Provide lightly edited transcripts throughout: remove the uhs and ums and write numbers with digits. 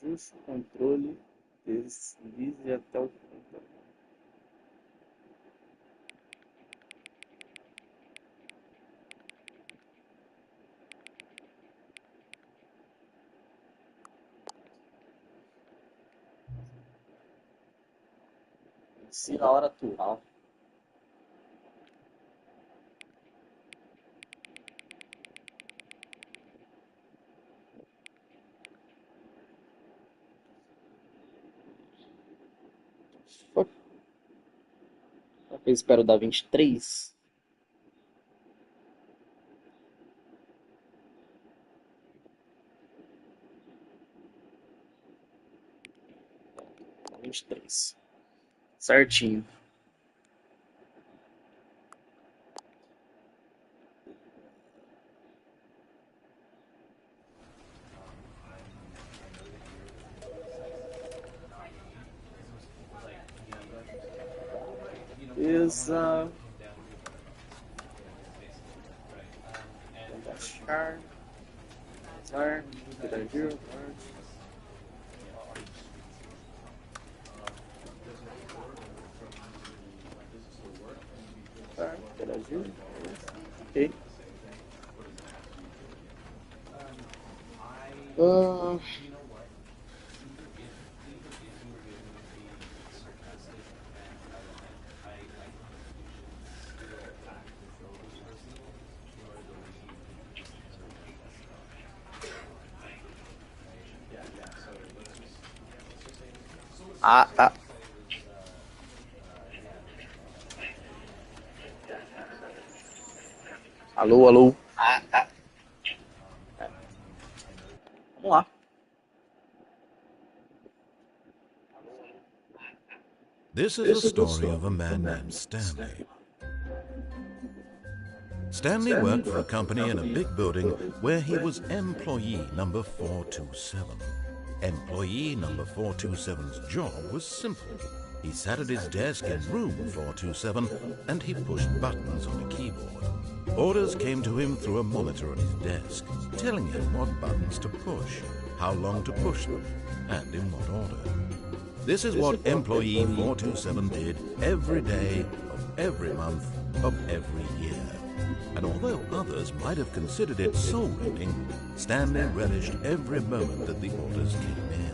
Ajuste o controle, deslize até o ponto. Insira a hora atual. Fuck. Eu espero dar 23. Dá 23. Certinho. Beleza. Vou baixar. Usar. Interagir. Interagir. Ok. Ah. Alô, alô. Vamos lá. This is the story of a man named Stanley. Stanley worked for a company in a big building where he was employee number 427. Employee number 427's job was simple. He sat at his desk in room 427 and he pushed buttons on a keyboard. Orders came to him through a monitor on his desk, telling him what buttons to push, how long to push them, and in what order. This is what employee 427 did every day of every month of every year. And although others might have considered it soul-rending, Stanley relished every moment that the orders came in,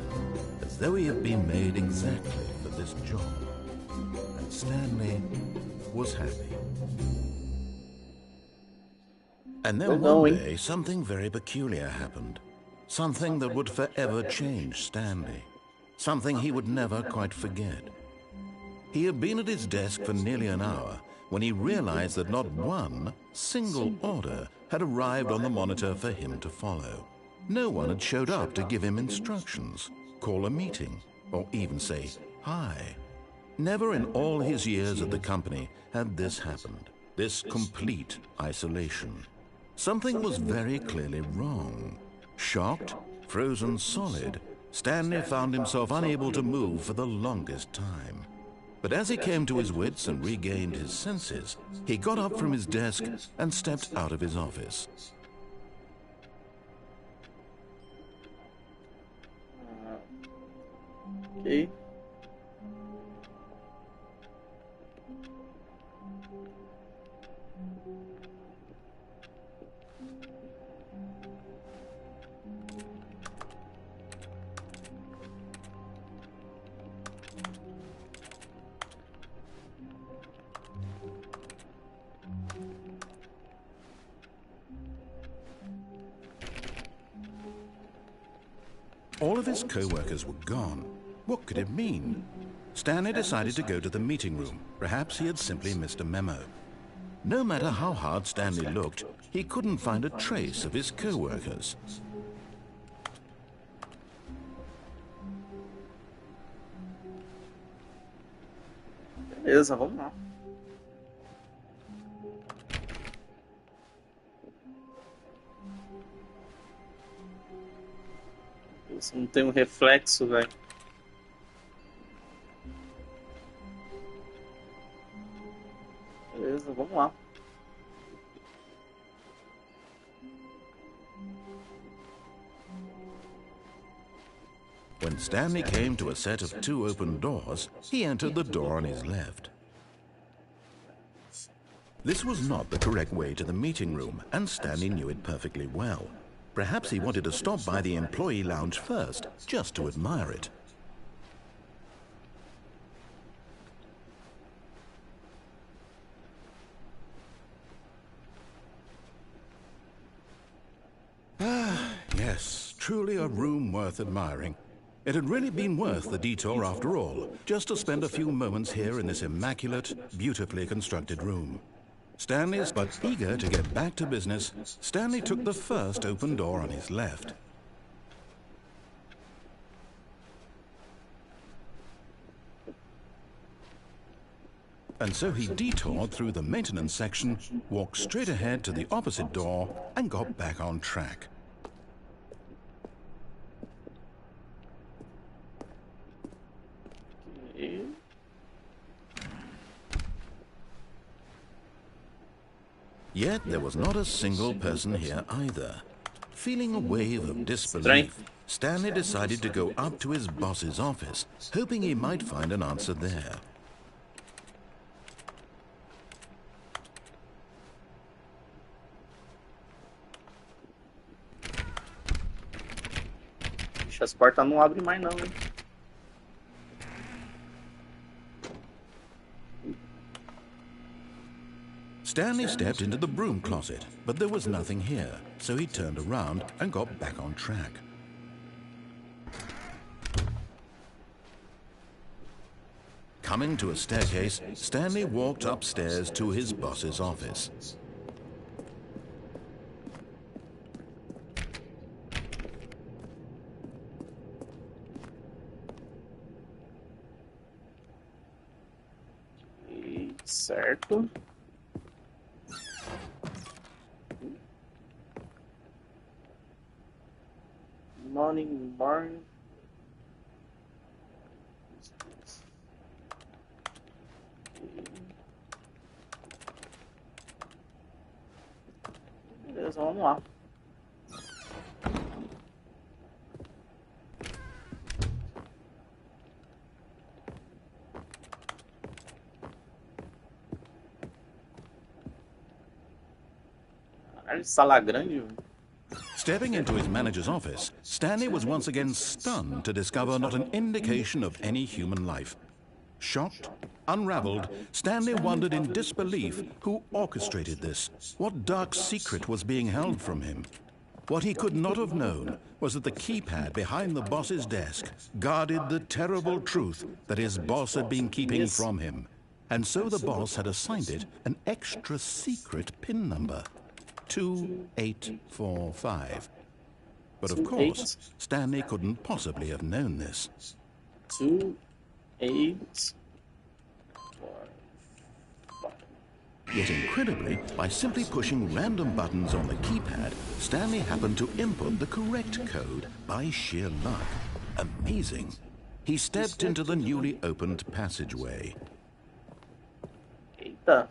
as though he had been made exactly for this job. And Stanley was happy. And then one day, something very peculiar happened. Something that would forever change Stanley. Something he would never quite forget. He had been at his desk for nearly an hour when he realized that not one single order had arrived on the monitor for him to follow. No one had showed up to give him instructions, call a meeting, or even say hi. Never in all his years at the company had this happened, this complete isolation. Something was very clearly wrong. Shocked, frozen solid, Stanley found himself unable to move for the longest time. But as he came to his wits and regained his senses, he got up from his desk and stepped out of his office. Ok. All of his co-workers were gone. What could it mean? Stanley decided to go to the meeting room. Perhaps he had simply missed a memo. No matter how hard Stanley looked, he couldn't find a trace of his co-workers. Beleza, vamos lá. Isso não tem um reflexo, velho. Beleza, vamos lá. When Stanley came to a set of 2 open doors, he entered the door on his left. This was not the correct way to the meeting room, and Stanley knew it perfectly well. Perhaps he wanted to stop by the employee lounge first, just to admire it. Yes, truly a room worth admiring. It had really been worth the detour after all, just to spend a few moments here in this immaculate, beautifully constructed room. Stanley, but eager to get back to business, Stanley took the first open door on his left. And so he detoured through the maintenance section, walked straight ahead to the opposite door, and got back on track. Yet there was not a single person here either. Feeling a wave of disbelief, Stanley decided to go up to his boss's office, hoping he might find an answer there. As portas não abrem mais não, hein? Stanley stepped into the broom closet, but there was nothing here, so he turned around and got back on track. Coming to a staircase, Stanley walked upstairs to his boss's office. Certo. Morning. Beleza, vamos lá. Sala grande. Stepping into his manager's office, Stanley was once again stunned to discover not an indication of any human life. Shocked, unraveled, Stanley wondered in disbelief who orchestrated this. What dark secret was being held from him? What he could not have known was that the keypad behind the boss's desk guarded the terrible truth that his boss had been keeping from him. And so the boss had assigned it an extra secret PIN number. 2845. But of course, Stanley couldn't possibly have known this. 2845. Yet incredibly, by simply pushing random buttons on the keypad, Stanley happened to input the correct code by sheer luck. Amazing. He stepped into the newly opened passageway. Eita.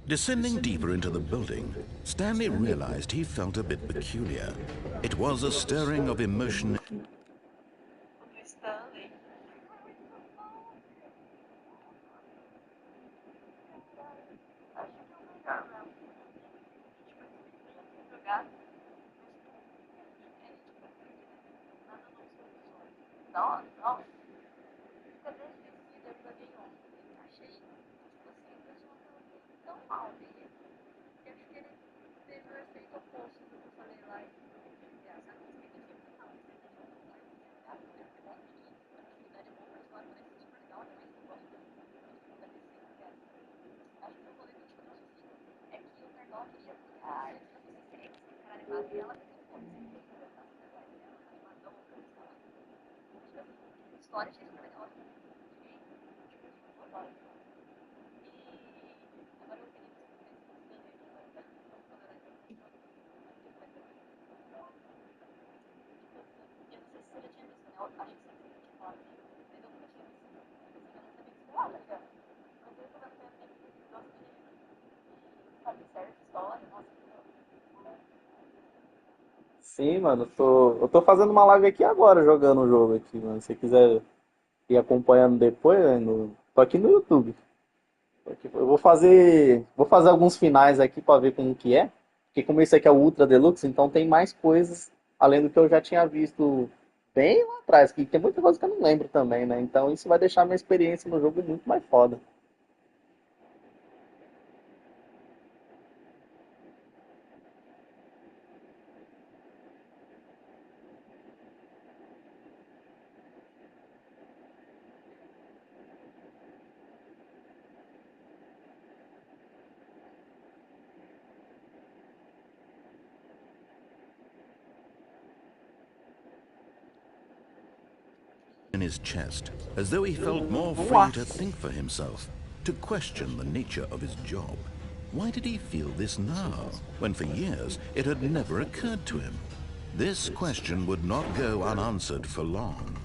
Descending deeper into the building, Stanley realized he felt a bit peculiar. It was a stirring of emotion. Stanley. Acho que é o melhor mesmo. Tipo, jogar. Nada não solução. Não. Fica desvestida, eu joguei ontem. Achei, tipo assim, o pessoal tava tão mal dele. Que acho que ele teve o efeito oposto do que eu falei lá. E essa coisa que ele sempre fala, você tem que voltar e você tá com atividade é bom, mas lá parece super legal, né? Mas eu gosto da DC. Acho que eu falei que eu te trouxe assim. É que o Nerdoc queria ficar, ele não sei se é ficar animado e ela ficou assim, história achei super legal. Tipo, agora. E agora eu queria eu não sei se você já tinha visto, né? Eu acho que sim, você já tinha falado comigo. Mas eu nunca tinha visto. Eu não sabia que você falava, tá ligado? Mas eu tô vendo que tem gente que gosta de sabe, certa história, nossa, que legal. Sim, mano, eu tô fazendo uma live aqui agora jogando o jogo aqui, mano. Se você quiser ir acompanhando depois, né, tô aqui no YouTube. Eu vou fazer alguns finais aqui pra ver como que é. Porque como esse aqui é o Ultra Deluxe, então tem mais coisas além do que eu já tinha visto bem lá atrás, que tem muita coisa que eu não lembro também, né? Então isso vai deixar minha experiência no jogo muito mais foda. In his chest, as though he felt more Vamos free lá. to think for himself, to question the nature of his job. Why did he feel this now, when for years it had never occurred to him? This question would not go unanswered for long.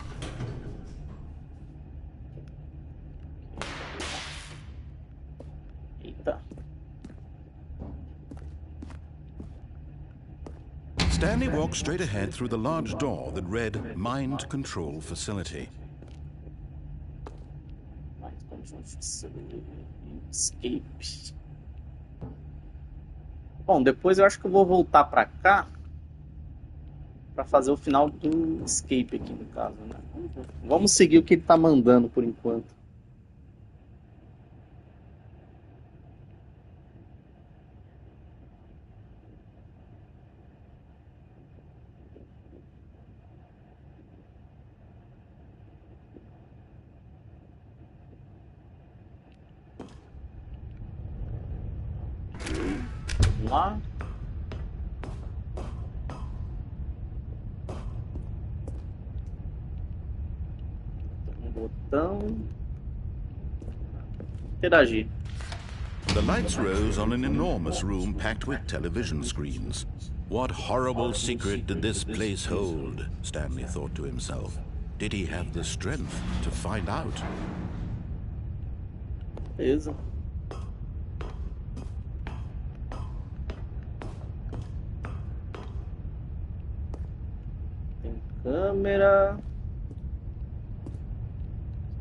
Eita. Stanley walked straight ahead through the large door that read Mind Control Facility. Escape. Bom, depois eu acho que eu vou voltar pra cá pra fazer o final do escape aqui no caso, né? Vamos seguir o que ele tá mandando por enquanto. Vamos lá. Um botão. Interagir. The lights rose on an enormous room packed with television screens. What horrible secret did this place hold? Stanley thought to himself. Did he have the strength to find out? Beleza. Tem câmera.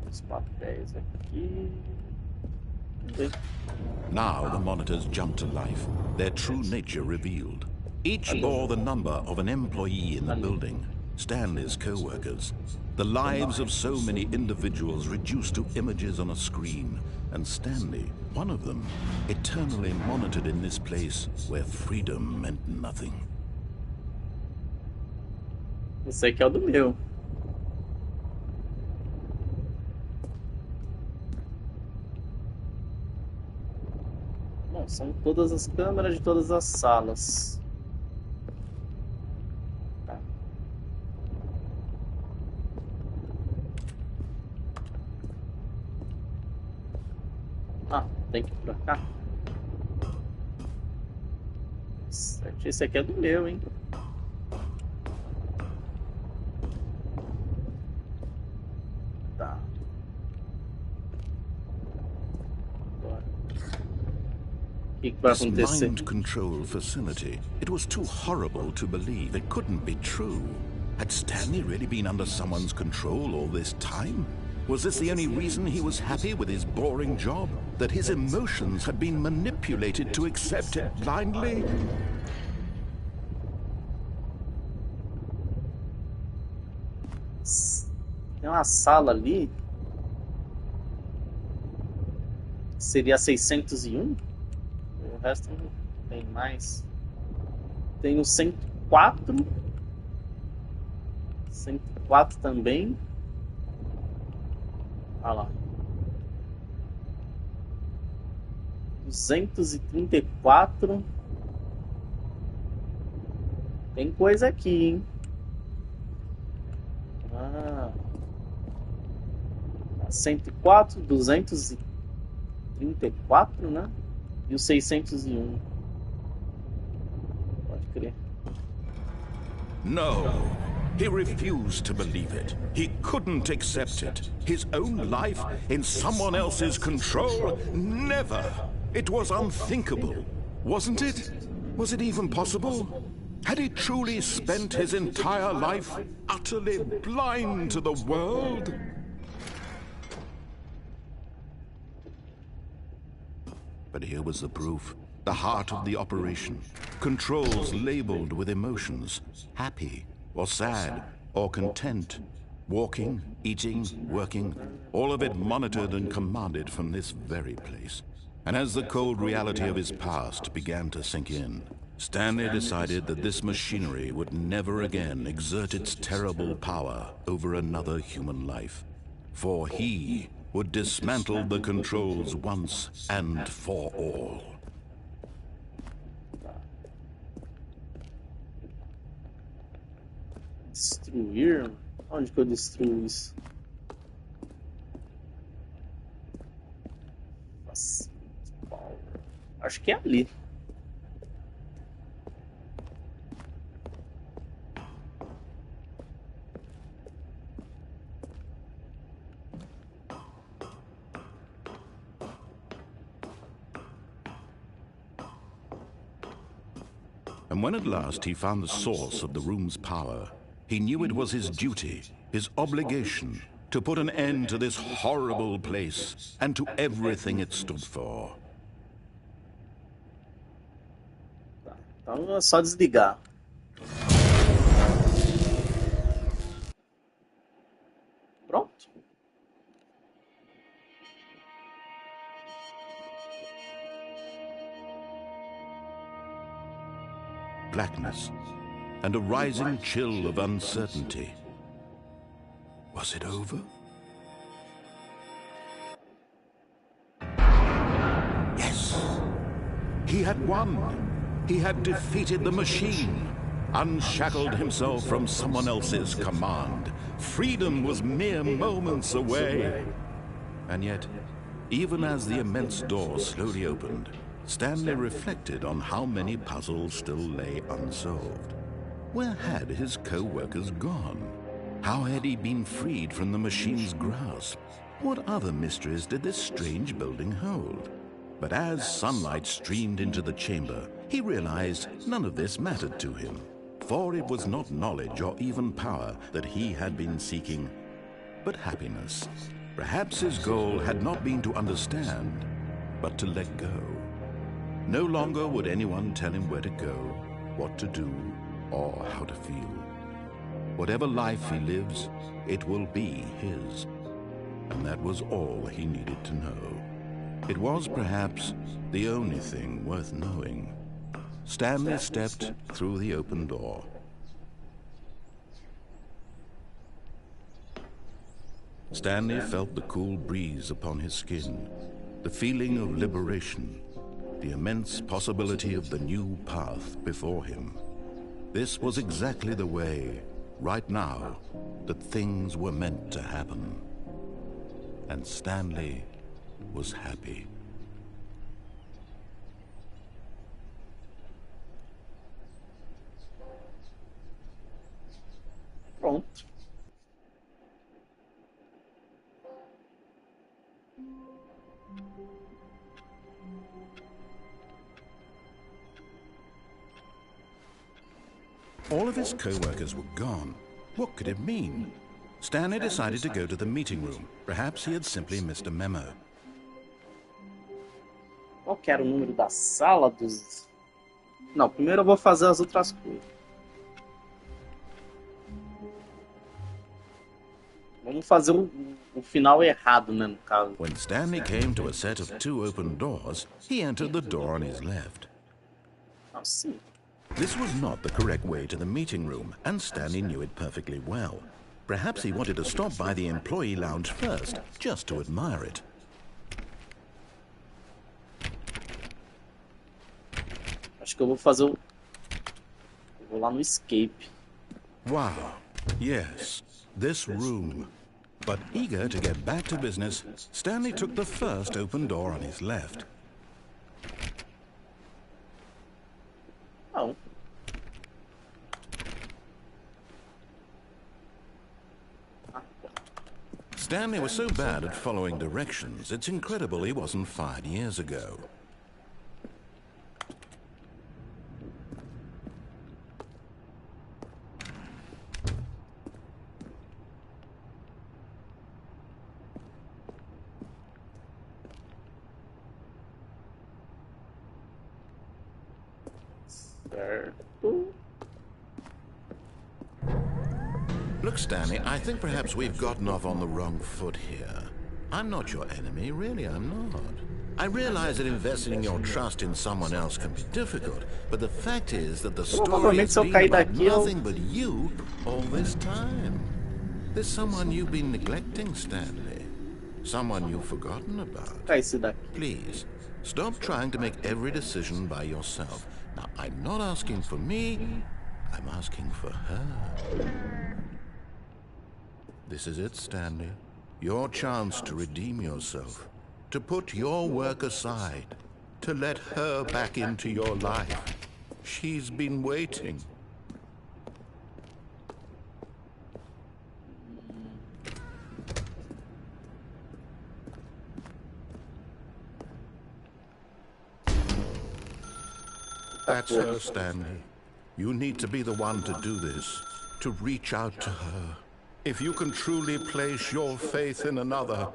Os papéis aqui. Now the monitors jumped to life, their true nature revealed. Each bore the number of an employee in the building, Stanley's co-workers. The lives of so many individuals reduced to images on a screen, and Stanley, one of them, eternally monitored in this place where freedom meant nothing. Esse aqui é o do meu. Bom, são todas as câmeras de todas as salas. Tá. Ah, tem que ir pra cá. Certo. Esse aqui é do meu, hein? Tá. Agora. O que vai This acontecer? mind control facility, it was too horrible to believe. It couldn't be true. Had Stanley really been under someone's control all this time? Was this the only reason he was happy with his boring job? That his emotions had been manipulated to accept it blindly? Tem uma sala ali. Seria 601? O resto não tem mais. Tem o 104. 104 também. Olha lá. 234. Tem coisa aqui, hein? Ah. 104, 234, né? E o 601. Pode crer. No. He refused to believe it. He couldn't accept it. His own life in someone else's control? Never. It was unthinkable. Wasn't it? Was it even possible? Had he truly spent his entire life utterly blind to the world? But here was the proof. The heart of the operation. Controls labeled with emotions. Happy, or sad, or content. Walking, eating, working. All of it monitored and commanded from this very place. And as the cold reality of his past began to sink in, Stanley decided that this machinery would never again exert its terrible power over another human life. For he would dismantle the controls once and for all. Destruir? Onde que eu destruo isso? Nossa, acho que é ali. And when at last he found the source of the room's power, he knew it was his duty, his obligation, to put an end to this horrible place and to everything it stood for. Então é só desligar. Pronto. Blackness and a rising chill of uncertainty. Was it over? Yes! He had won! He had defeated the machine, unshackled himself from someone else's command. Freedom was mere moments away. And yet, even as the immense door slowly opened, Stanley reflected on how many puzzles still lay unsolved. Where had his co-workers gone? How had he been freed from the machine's grasp? What other mysteries did this strange building hold? But as sunlight streamed into the chamber, he realized none of this mattered to him. For it was not knowledge or even power that he had been seeking, but happiness. Perhaps his goal had not been to understand, but to let go. No longer would anyone tell him where to go, what to do, or how to feel. Whatever life he lives, it will be his. And that was all he needed to know. It was perhaps the only thing worth knowing. Stanley stepped through the open door. Stanley felt the cool breeze upon his skin, the feeling of liberation, the immense possibility of the new path before him. This was exactly the way, right now, that things were meant to happen. And Stanley was happy. Pronto. All of his co-workers were gone. What could it mean? Stanley decided to go to the meeting room. Perhaps he had simply missed a memo. Qual que era o número da sala dos... Não, primeiro eu vou fazer as outras coisas. Vamos fazer o final errado, né, no caso. When Stanley came to a set of 2 open doors, he entered the door on his left. Assim. This was not the correct way to the meeting room, and Stanley knew it perfectly well. Perhaps he wanted to stop by the employee lounge first, just to admire it. Acho que eu vou fazer o... Eu vou lá no escape. Wow. Yes. This room. But eager to get back to business, Stanley took the first open door on his left. Não. Stanley was so bad at following directions, it's incredible he wasn't fired years ago. Look, Stanley, I think perhaps we've gotten off on the wrong foot here. I'm not your enemy, really, I'm not. I realize that investing your trust in someone else can be difficult, but the fact is that the story has been about nothing but you all this time. There's someone you've been neglecting, Stanley. Someone you've forgotten about. Please, stop trying to make every decision by yourself. Now, I'm not asking for me, I'm asking for her. This is it, Stanley. Your chance to redeem yourself, to put your work aside, to let her back into your life. She's been waiting. That's her, Stanley. You need to be the one to do this, to reach out to her. If you can truly place your faith in another,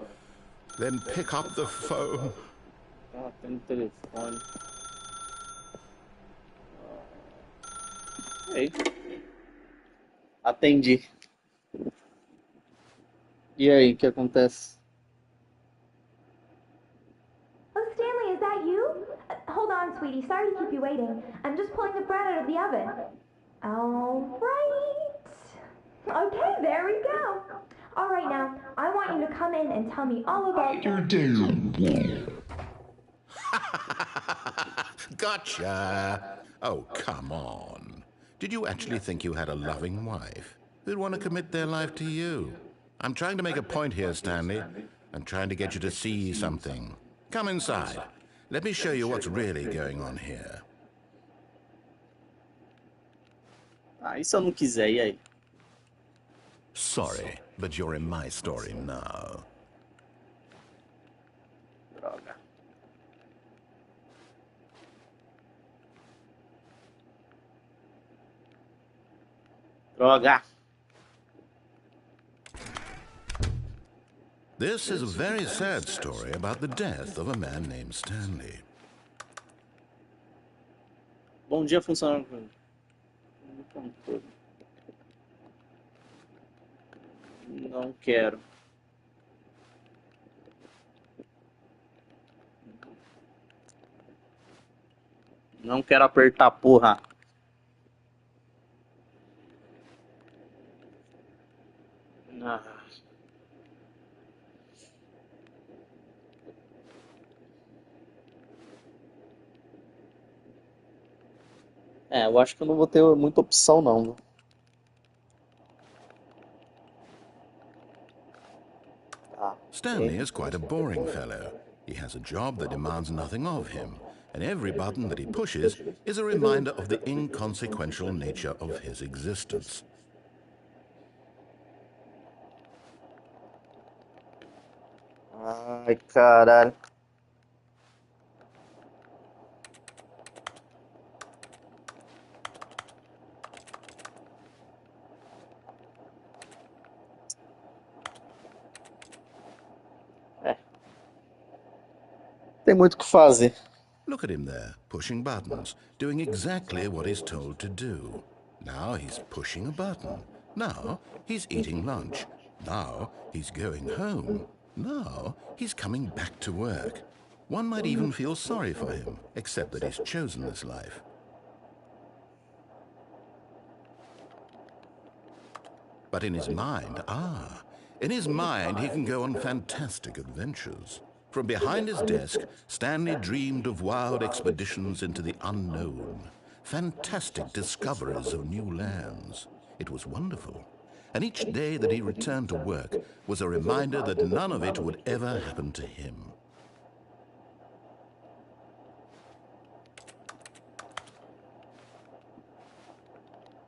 then pick up the phone. Tem telefone. Ei. Atendi. E aí, o que acontece? Oh, Stanley, is that you? Hold on, sweetie. Sorry to keep you waiting. I'm just pulling the bread out of the oven. All right. Okay, there we go. All right, now, I want you to come in and tell me all about your day. Gotcha. Oh, come on. Did you actually think you had a loving wife who'd want to commit their life to you? I'm trying to make a point here, Stanley. I'm trying to get you to see something. Come inside. Let me show you what's really going on here. Ah, e se eu não quiser, e aí? Sorry, but you're in my story now. Droga. Droga. This is a very sad story about the death of a man named Stanley. Bom dia, funciona. Não quero. Não quero apertar, porra. Ah. É, eu acho que eu não vou ter muita opção, não. Stanley is quite a boring fellow. He has a job that demands nothing of him, and every button that he pushes is a reminder of the inconsequential nature of his existence. Ai, caralho. Tem muito o que fazer. Look at him there, pushing buttons, doing exactly what he's told to do. Now he's pushing a button. Now he's eating lunch. Now he's going home. Now he's coming back to work. One might even feel sorry for him, except that he's chosen this life. But in his mind, in his mind he can go on fantastic adventures. From behind his desk, Stanley dreamed of wild expeditions into the unknown, fantastic discoveries of new lands. It was wonderful. and each day that he returned to work was a reminder that none of it would ever happen to him.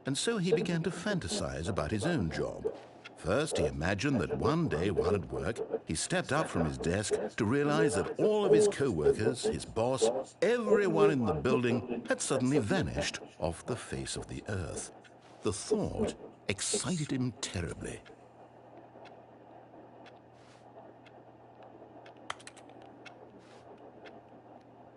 And so he began to fantasize about his own job. First, he imagined that one day while at work, he stepped up from his desk to realize that all of his co-workers, his boss, everyone in the building had suddenly vanished off the face of the earth. The thought excited him terribly.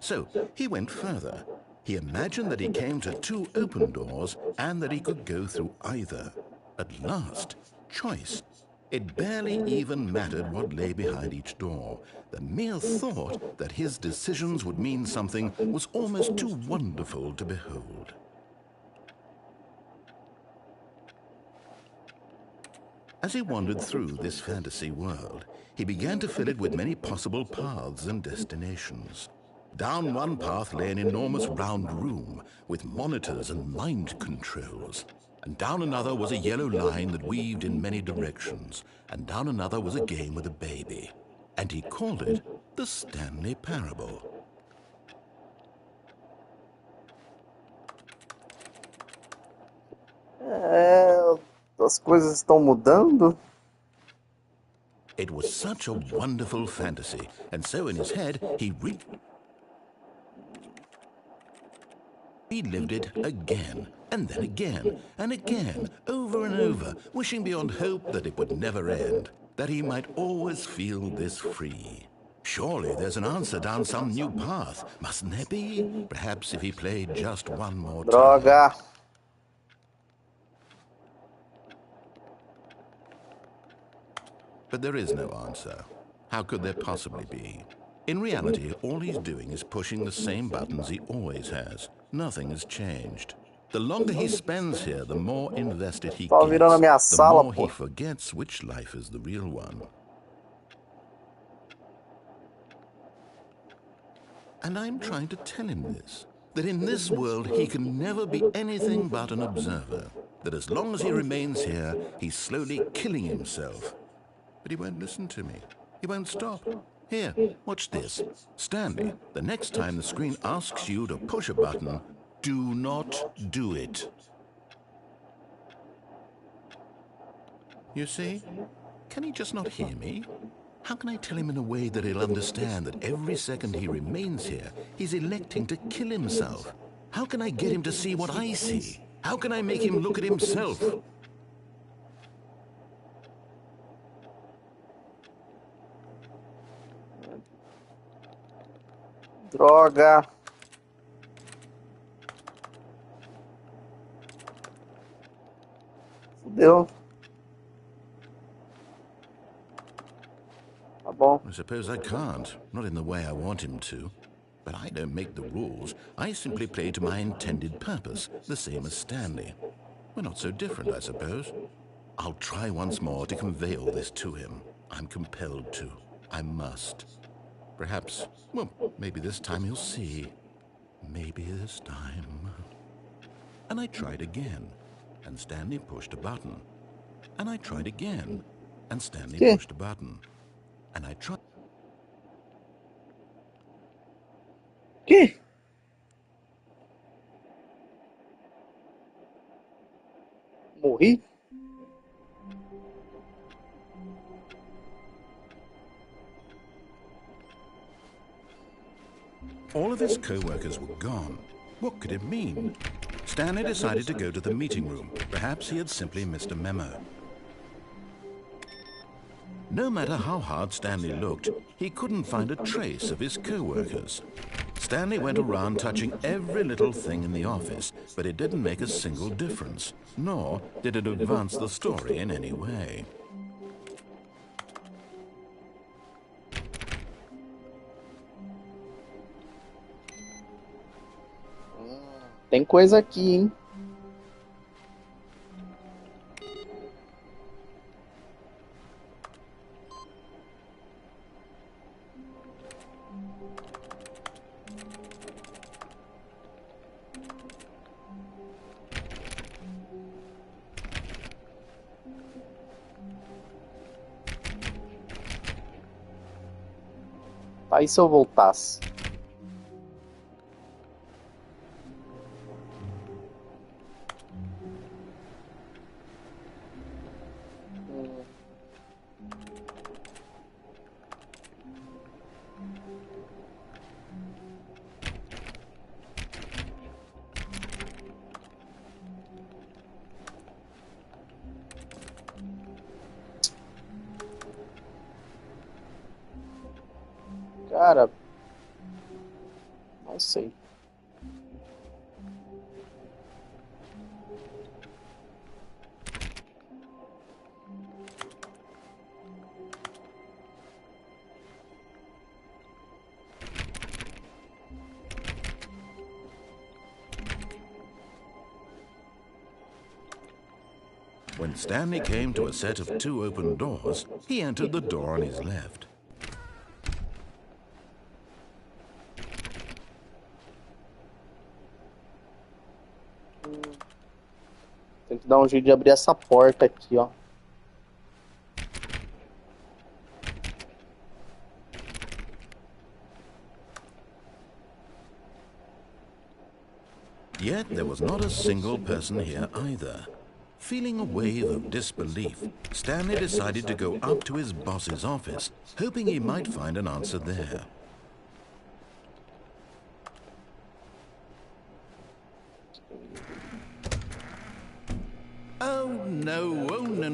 So he went further. He imagined that he came to 2 open doors and that he could go through either. At last, choice. It barely even mattered what lay behind each door. The mere thought that his decisions would mean something was almost too wonderful to behold. As he wandered through this fantasy world, he began to fill it with many possible paths and destinations. Down one path lay an enormous round room with monitors and mind controls. And down another was a yellow line that weaved in many directions. And down another was a game with a baby. And he called it the Stanley Parable. As coisas estão mudando. It was such a wonderful fantasy, and so in his head he relived it again, and then again, and again, over and over, wishing beyond hope that it would never end, that he might always feel this free. Surely there's an answer down some new path, mustn't there be? Perhaps if he played just one more time. Droga! But there is no answer. How could there possibly be? In reality, all he's doing is pushing the same buttons he always has. Nothing has changed. The longer he spends here, the more invested he gets, the more he forgets which life is the real one. And I'm trying to tell him this, that in this world he can never be anything but an observer, that as long as he remains here, he's slowly killing himself. But he won't listen to me. He won't stop. Here, watch this. Stanley, the next time the screen asks you to push a button, do not do it. You see? Can he just not hear me? How can I tell him in a way that he'll understand that every second he remains here, he's electing to kill himself? How can I get him to see what I see? How can I make him look at himself? Droga! Fudeu. Tá bom. I suppose I can't, not in the way I want him to. But I don't make the rules. I simply play to my intended purpose, the same as Stanley. We're not so different, I suppose. I'll try once more to convey all this to him. I'm compelled to. I must. Perhaps, well, maybe this time he'll see. Maybe this time. And I tried again, and Stanley pushed a button. And I tried again, and Stanley pushed a button. And I tried... Que? Morri? All of his co-workers were gone. What could it mean? Stanley decided to go to the meeting room. Perhaps he had simply missed a memo. No matter how hard Stanley looked, he couldn't find a trace of his co-workers. Stanley went around touching every little thing in the office, but it didn't make a single difference, nor did it advance the story in any way. Tem coisa aqui, hein? Aí se eu voltasse? Cara, não sei. When Stanley came to a set of 2 open doors, he entered the door on his left. Tem que dar um jeito de abrir essa porta aqui, ó. Yet there was not a single person here either. Feeling a wave of disbelief, Stanley decided to go up to his boss's office, hoping he might find an answer there. Oh no, no,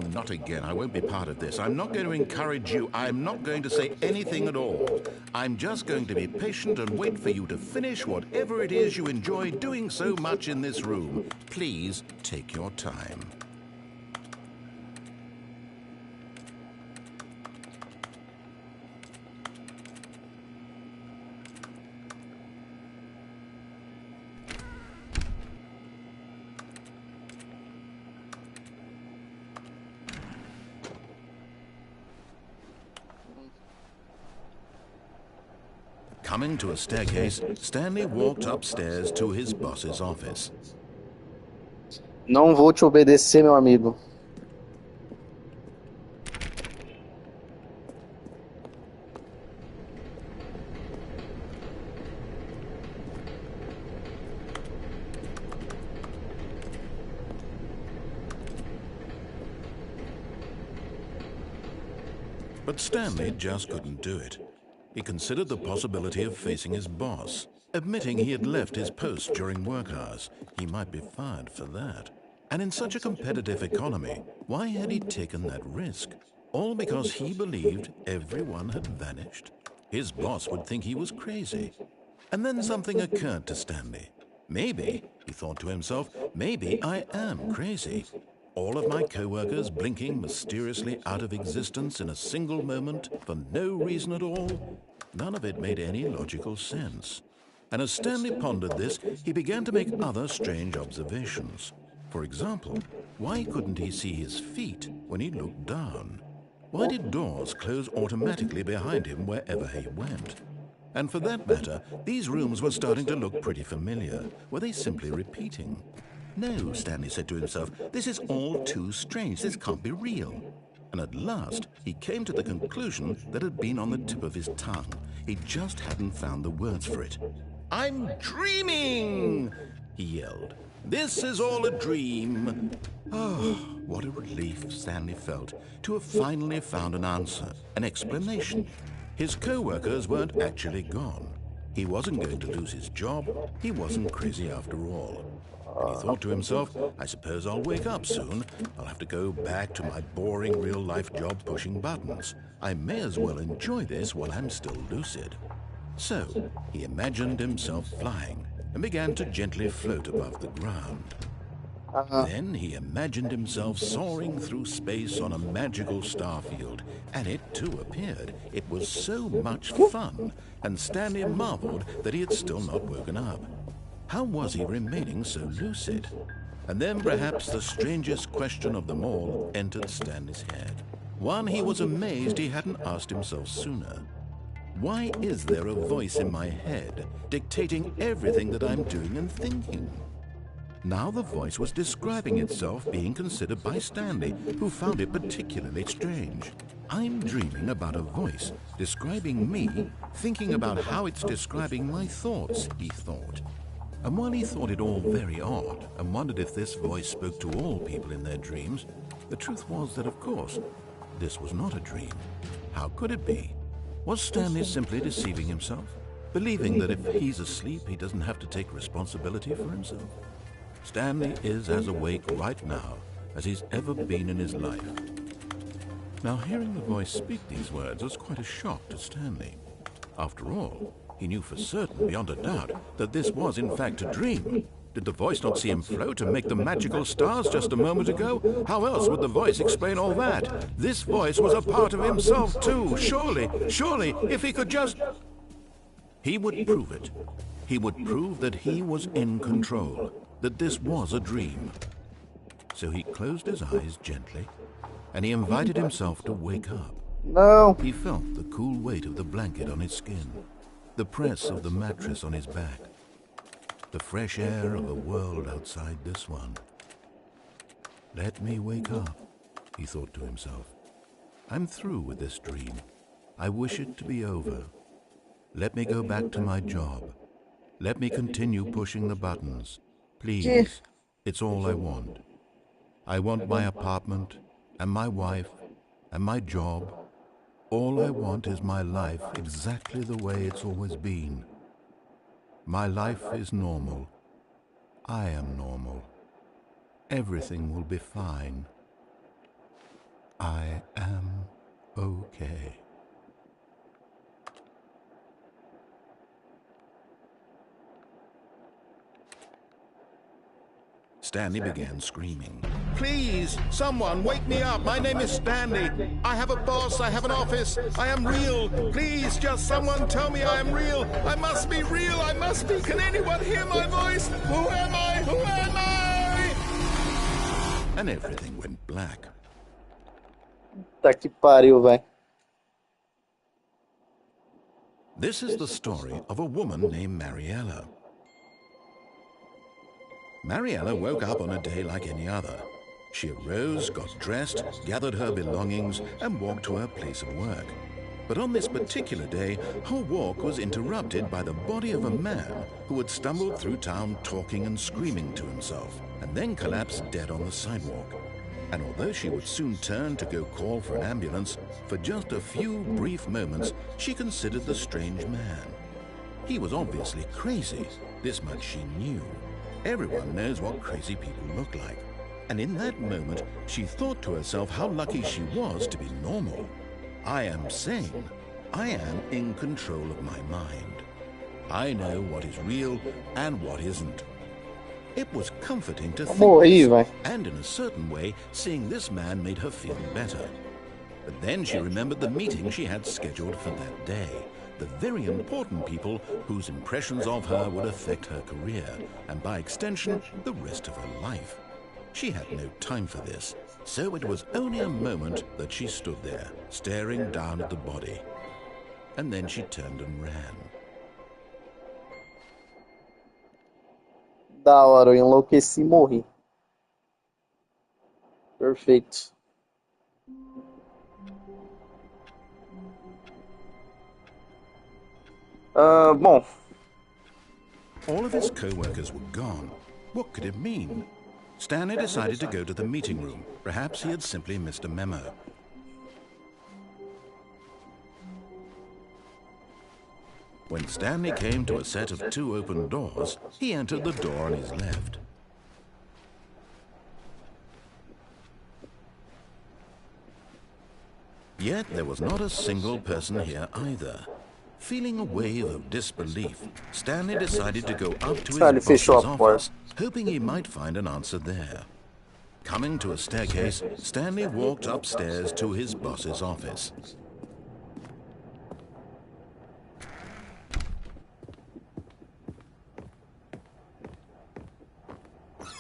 not again. I won't be part of this. I'm not going to encourage you. I'm not going to say anything at all. I'm just going to be patient and wait for you to finish whatever it is you enjoy doing so much in this room. Please take your time. Coming to a staircase, Stanley walked upstairs to his boss's office. Não vou te obedecer, meu amigo. But Stanley just couldn't do it. He considered the possibility of facing his boss, admitting he had left his post during work hours. He might be fired for that. And in such a competitive economy, why had he taken that risk? All because he believed everyone had vanished? His boss would think he was crazy. And then something occurred to Stanley. Maybe, he thought to himself, maybe I am crazy. All of my co-workers blinking mysteriously out of existence in a single moment for no reason at all? None of it made any logical sense. And as Stanley pondered this, he began to make other strange observations. For example, why couldn't he see his feet when he looked down? Why did doors close automatically behind him wherever he went? And for that matter, these rooms were starting to look pretty familiar. Were they simply repeating? No, Stanley said to himself, this is all too strange. This can't be real. And at last, he came to the conclusion that had been on the tip of his tongue. He just hadn't found the words for it. I'm dreaming, he yelled. This is all a dream. Oh, what a relief Stanley felt to have finally found an answer, an explanation. His co-workers weren't actually gone. He wasn't going to lose his job. He wasn't crazy after all. And he thought to himself, I suppose I'll wake up soon. I'll have to go back to my boring real-life job pushing buttons. I may as well enjoy this while I'm still lucid. So, he imagined himself flying and began to gently float above the ground. Then he imagined himself soaring through space on a magical starfield, and it too appeared. It was so much fun, and Stanley marveled that he had still not woken up. How was he remaining so lucid? And then perhaps the strangest question of them all entered Stanley's head. One he was amazed he hadn't asked himself sooner. Why is there a voice in my head dictating everything that I'm doing and thinking? Now the voice was describing itself, being considered by Stanley, who found it particularly strange. I'm dreaming about a voice describing me, thinking about how it's describing my thoughts, he thought. And while he thought it all very odd and wondered if this voice spoke to all people in their dreams, the truth was that, of course, this was not a dream. How could it be? Was Stanley simply deceiving himself, believing that if he's asleep, he doesn't have to take responsibility for himself? Stanley is as awake right now as he's ever been in his life. Now, hearing the voice speak these words was quite a shock to Stanley. After all, he knew for certain, beyond a doubt, that this was in fact a dream. Did the voice not see him float and make the magical stars just a moment ago? How else would the voice explain all that? This voice was a part of himself too. Surely, if he could just... He would prove it. He would prove that he was in control, that this was a dream. So he closed his eyes gently, and he invited himself to wake up. No. He felt the cool weight of the blanket on his skin, the press of the mattress on his back, the fresh air of a world outside this one. Let me wake up, he thought to himself. I'm through with this dream. I wish it to be over. Let me go back to my job. Let me continue pushing the buttons. Please, it's all I want. I want my apartment, and my wife, and my job. All I want is my life exactly the way it's always been. My life is normal. I am normal. Everything will be fine. I am okay. Stanley began screaming. Please, someone, wake me up. My name is Stanley. I have a boss. I have an office. I am real. Please, just someone tell me I am real. I must be real. I must be. Can anyone hear my voice? Who am I? Who am I? And everything went black. Tá que pariu, véi. This is the story of a woman named Mariella. Mariella woke up on a day like any other. She arose, got dressed, gathered her belongings, and walked to her place of work. But on this particular day, her walk was interrupted by the body of a man who had stumbled through town talking and screaming to himself, and then collapsed dead on the sidewalk. And although she would soon turn to go call for an ambulance, for just a few brief moments, she considered the strange man. He was obviously crazy. This much she knew. Everyone knows what crazy people look like. And in that moment, she thought to herself how lucky she was to be normal. I am sane. I am in control of my mind. I know what is real and what isn't. It was comforting to think this, and in a certain way, seeing this man made her feel better. But then she remembered the meeting she had scheduled for that day. The very important people whose impressions of her would affect her career, and by extension, the rest of her life. She had no time for this, so it was only a moment that she stood there, staring down at the body. And then she turned and ran. Da hora, eu enlouqueci e morri. Perfeito. Bom. All of his co-workers were gone. What could it mean? Stanley decided to go to the meeting room. Perhaps he had simply missed a memo. When Stanley came to a set of 2 open doors, he entered the door on his left. Yet there was not a single person here either. Feeling a wave of disbelief, Stanley decided to go up to his boss's office, hoping he might find an answer there. Coming to a staircase, Stanley walked upstairs to his boss's office.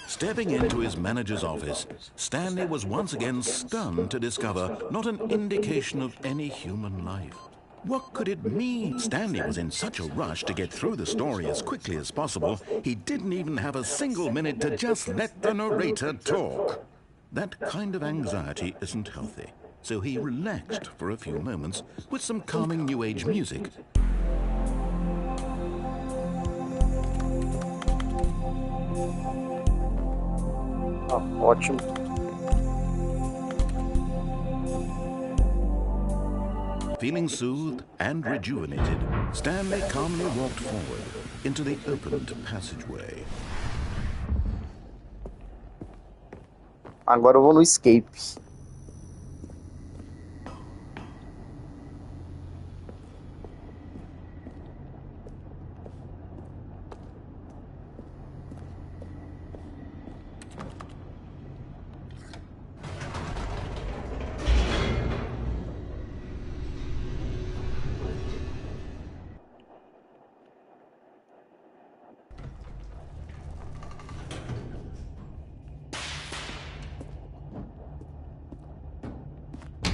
Stepping into his manager's office, Stanley was once again stunned to discover not an indication of any human life. What could it mean? Stanley was in such a rush to get through the story as quickly as possible, he didn't even have a single minute to just let the narrator talk. That kind of anxiety isn't healthy, so he relaxed for a few moments with some calming New Age music. Ótimo. Feeling soothed and rejuvenated, Stanley calmly walked forward into the opened passageway. Agora eu vou no escape.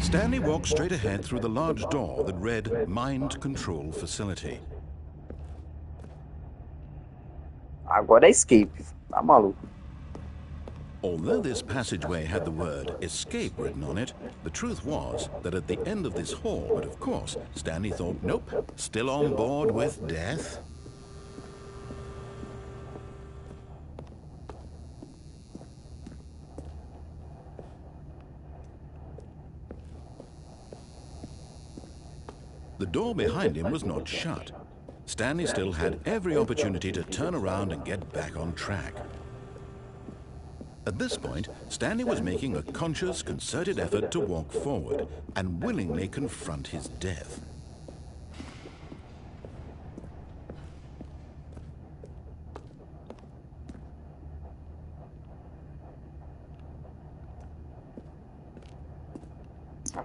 Stanley walked straight ahead through the large door that read Mind Control Facility. Agora é escape. Tá maluco. Although this passageway had the word escape written on it, the truth was that at the end of this hall, but of course, Stanley thought, nope, still on board with death. The door behind him was not shut. Stanley still had every opportunity to turn around and get back on track. At this point, Stanley was making a conscious, concerted effort to walk forward and willingly confront his death.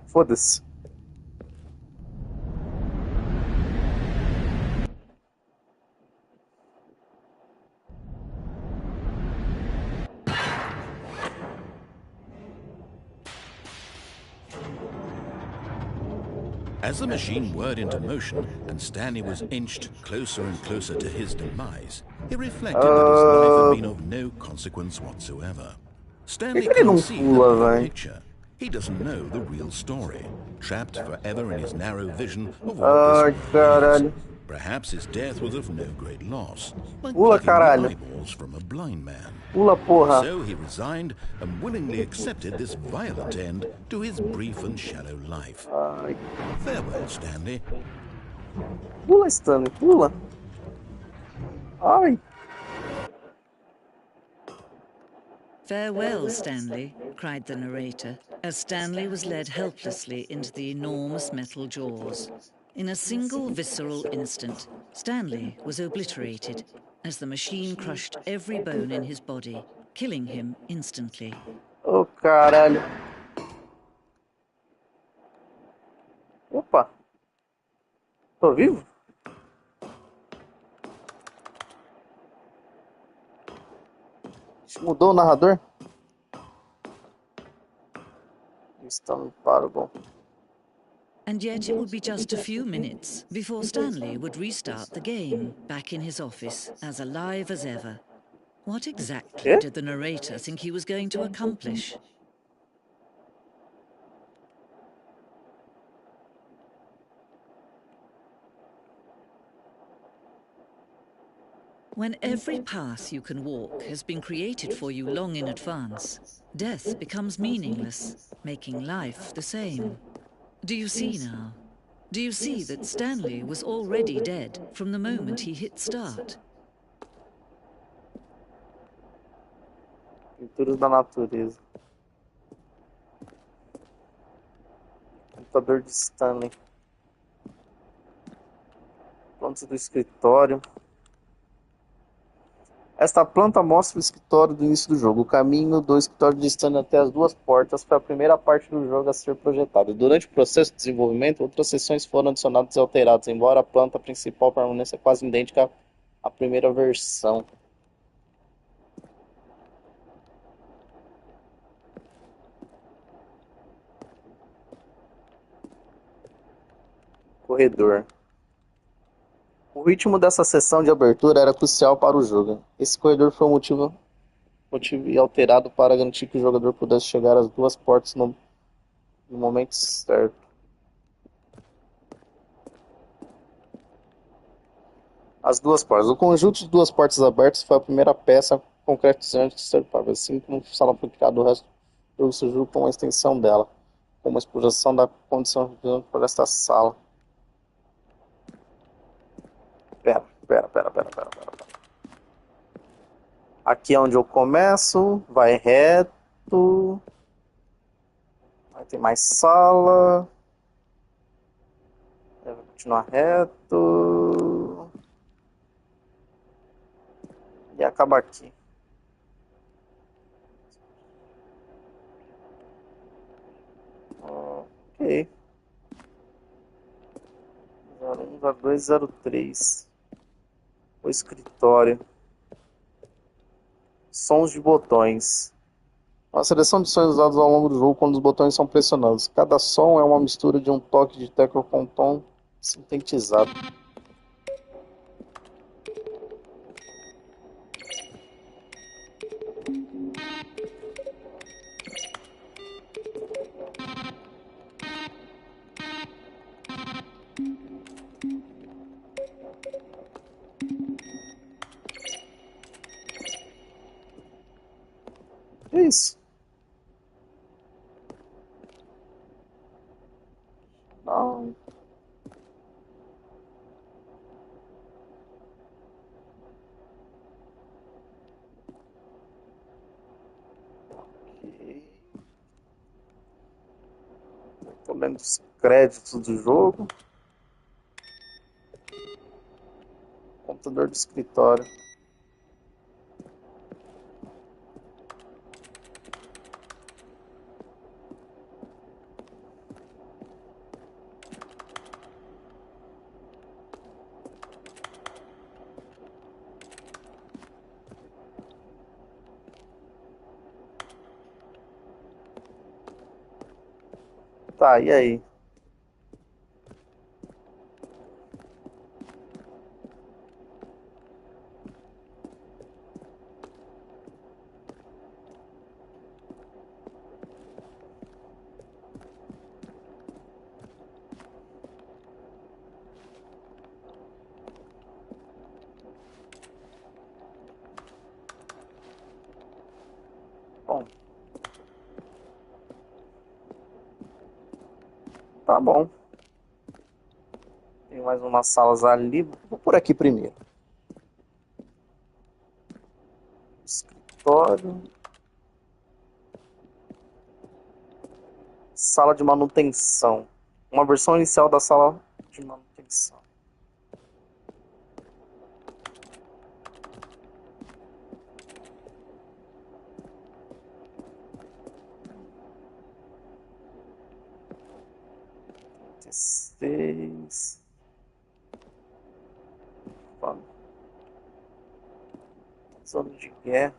Foda-se. As the machine whirred into motion and Stanley was inched closer and closer to his demise, he reflected that his life had been of no consequence whatsoever. Stanley can't see the big picture. He doesn't know the real story, trapped forever in his narrow vision of what this world is. Perhaps his death was of no great loss, like plucking the eyeballs from a blind man. So he resigned and willingly accepted this violent end to his brief and shallow life. Farewell, Stanley. Pula, Stanley, pula. Ai. Farewell, Stanley, cried the narrator, as Stanley was led helplessly into the enormous metal jaws. In a single visceral instant, Stanley was obliterated as the machine crushed every bone in his body, killing him instantly. Oh, caralho. Opa. Tô vivo? Mudou o narrador? Estamos para bom. And yet it would be just a few minutes before Stanley would restart the game, back in his office, as alive as ever. What exactly did the narrator think he was going to accomplish? When every path you can walk has been created for you long in advance, death becomes meaningless, making life the same. Do you see now? Do you see that Stanley was already dead from the moment he hit start? Pinturas da natureza. Computador de Stanley. Plantas do escritório. Esta planta mostra o escritório do início do jogo. O caminho do escritório de Stanley até as duas portas foi a primeira parte do jogo a ser projetada. Durante o processo de desenvolvimento, outras seções foram adicionadas e alteradas, embora a planta principal permaneça quase idêntica à primeira versão. corredor. O ritmo dessa sessão de abertura era crucial para o jogo. Esse corredor foi motivo e alterado para garantir que o jogador pudesse chegar às duas portas no momento certo. As duas portas. O conjunto de duas portas abertas foi a primeira peça concretizante que serve para assim como a sala foi criada, o resto do jogo surgiu com uma extensão dela, com uma exploração da condição para esta sala. Pera. Aqui é onde eu começo, vai reto, vai ter mais sala, vai continuar reto e acaba aqui. Ok. 010203. O escritório. Sons de botões. Uma seleção de sons usados ao longo do jogo quando os botões são pressionados. Cada som é uma mistura de um toque de tecla com um tom sintetizado. É isso. Não. Ok. Tô lendo os créditos do jogo. Computador de escritório. Tá, e aí? Bom. Tá bom. Tem mais umas salas ali. Vou por aqui primeiro. Escritório. Sala de manutenção. Uma versão inicial da sala de manutenção. Seis. Zona de guerra.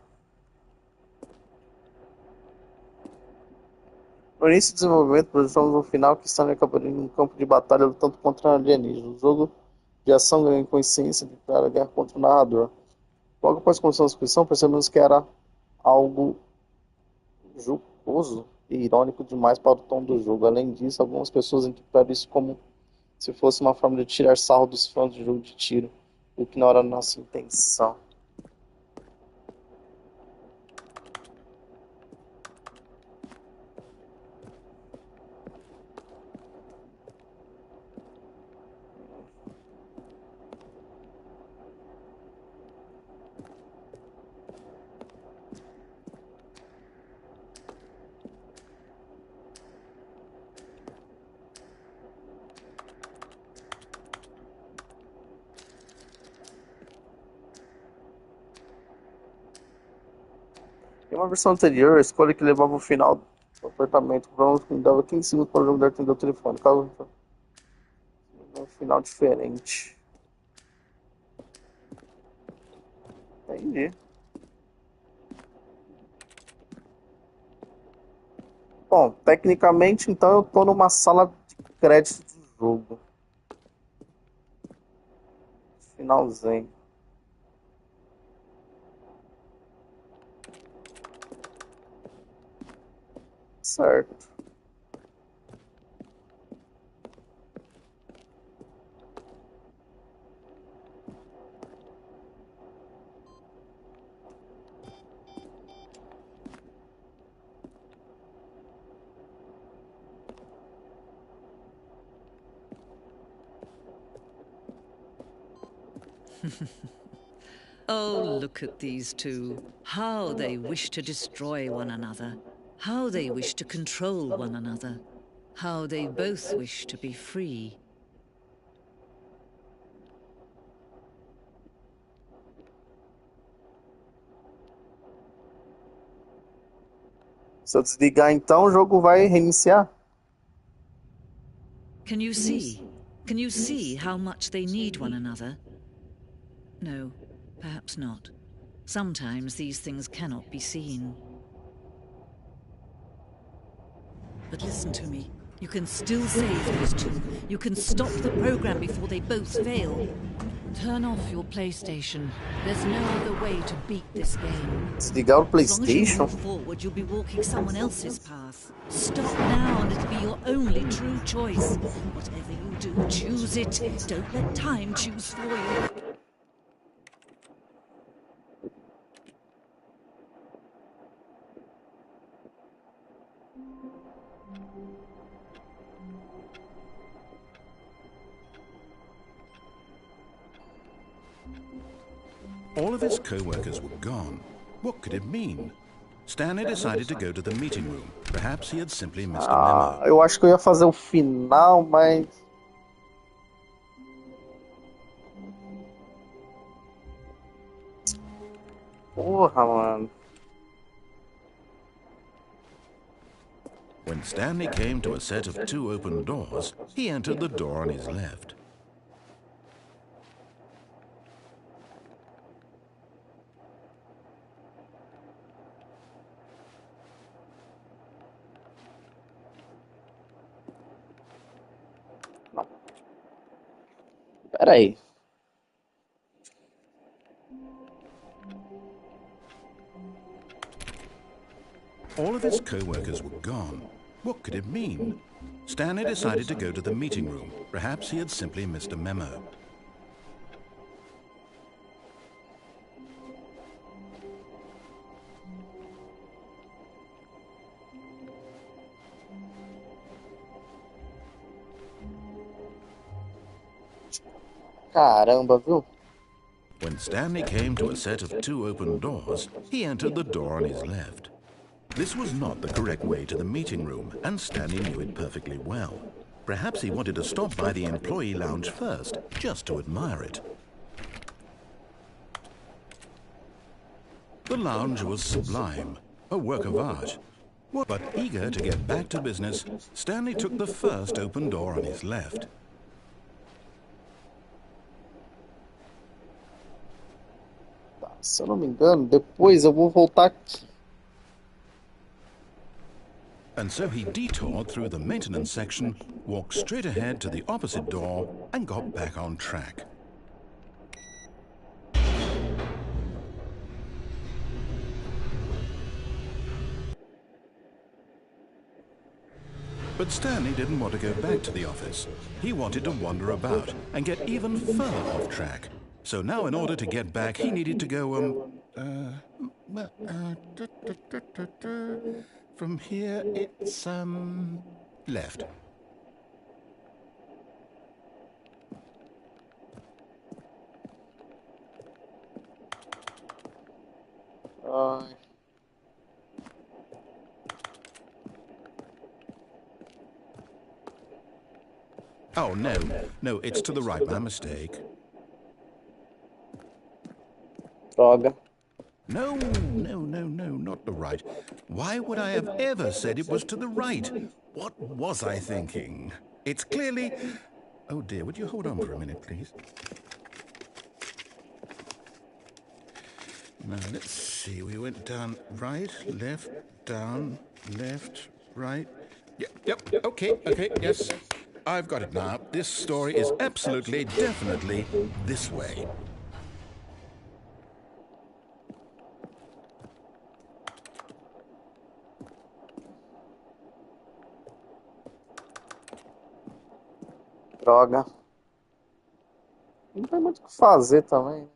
No início do desenvolvimento, projetamos no final que Stanley acabaria em um campo de batalha lutando contra alienígenas. O jogo de ação ganha consciência de a guerra contra o narrador. Logo após começar a inscrição, percebemos que era algo jocoso e irônico demais para o tom do jogo. Além disso, algumas pessoas interpretaram isso como se fosse uma forma de tirar sarro dos fãs de jogo de tiro, o que não era a nossa intenção. Em uma versão anterior, a escolha que levava ao final do apartamento, provavelmente me dava 15 segundos para o jogador atender o telefone. Caso um final diferente. Entendi. Bom, tecnicamente, então eu tô numa sala de crédito do jogo. finalzinho. Certo. Oh, look at these two. How they wish to destroy one another. How they wish to control one another. How they both wish to be free. Se eu desligar então, o jogo vai reiniciar. Can you see? Can you see how much they need one another? No, perhaps not. Sometimes these things cannot be seen. But listen to me. You can still save these two. You can stop the program before they both fail. Turn off your PlayStation. There's no other way to beat this game. Desligar o As long as you PlayStation? move forward, you'll be walking someone else's path. Stop now and it'll be your only true choice. Whatever you do, choose it. Don't let time choose for you. All of his co-workers were gone. What could it mean? Stanley decided to go to the meeting room. Perhaps he had simply missed a memo. Eu acho que eu ia fazer o final, mas... Porra, mano. When Stanley came to a set of 2 open doors, he entered the door on his left. Não. Pera aí. All of his co-workers were gone. What could it mean? Stanley decided to go to the meeting room. Perhaps he had simply missed a memo. Caramba, viu? When Stanley came to a set of 2 open doors, he entered the door on his left. This was not the correct way to the meeting room, and Stanley knew it perfectly well. Perhaps he wanted to stop by the employee lounge first, just to admire it. The lounge was sublime, a work of art. But eager to get back to business, Stanley took the first open door on his left. Se eu não me engano, depois eu vou voltar aqui. And so he detoured through the maintenance section, walked straight ahead to the opposite door, and got back on track. But Stanley didn't want to go back to the office. He wanted to wander about and get even further off track. So now in order to get back, he needed to go, from here, it's, left. Oh, no, it's to the right, my mistake. Droga. No, not the right. Why would I have ever said it was to the right? What was I thinking? It's clearly... Oh dear, would you hold on for a minute, please? Now, let's see. We went down right, left, down, left, right. Yep, okay, yes. I've got it now. This story is absolutely, definitely this way. Droga. Não tem muito o que fazer também.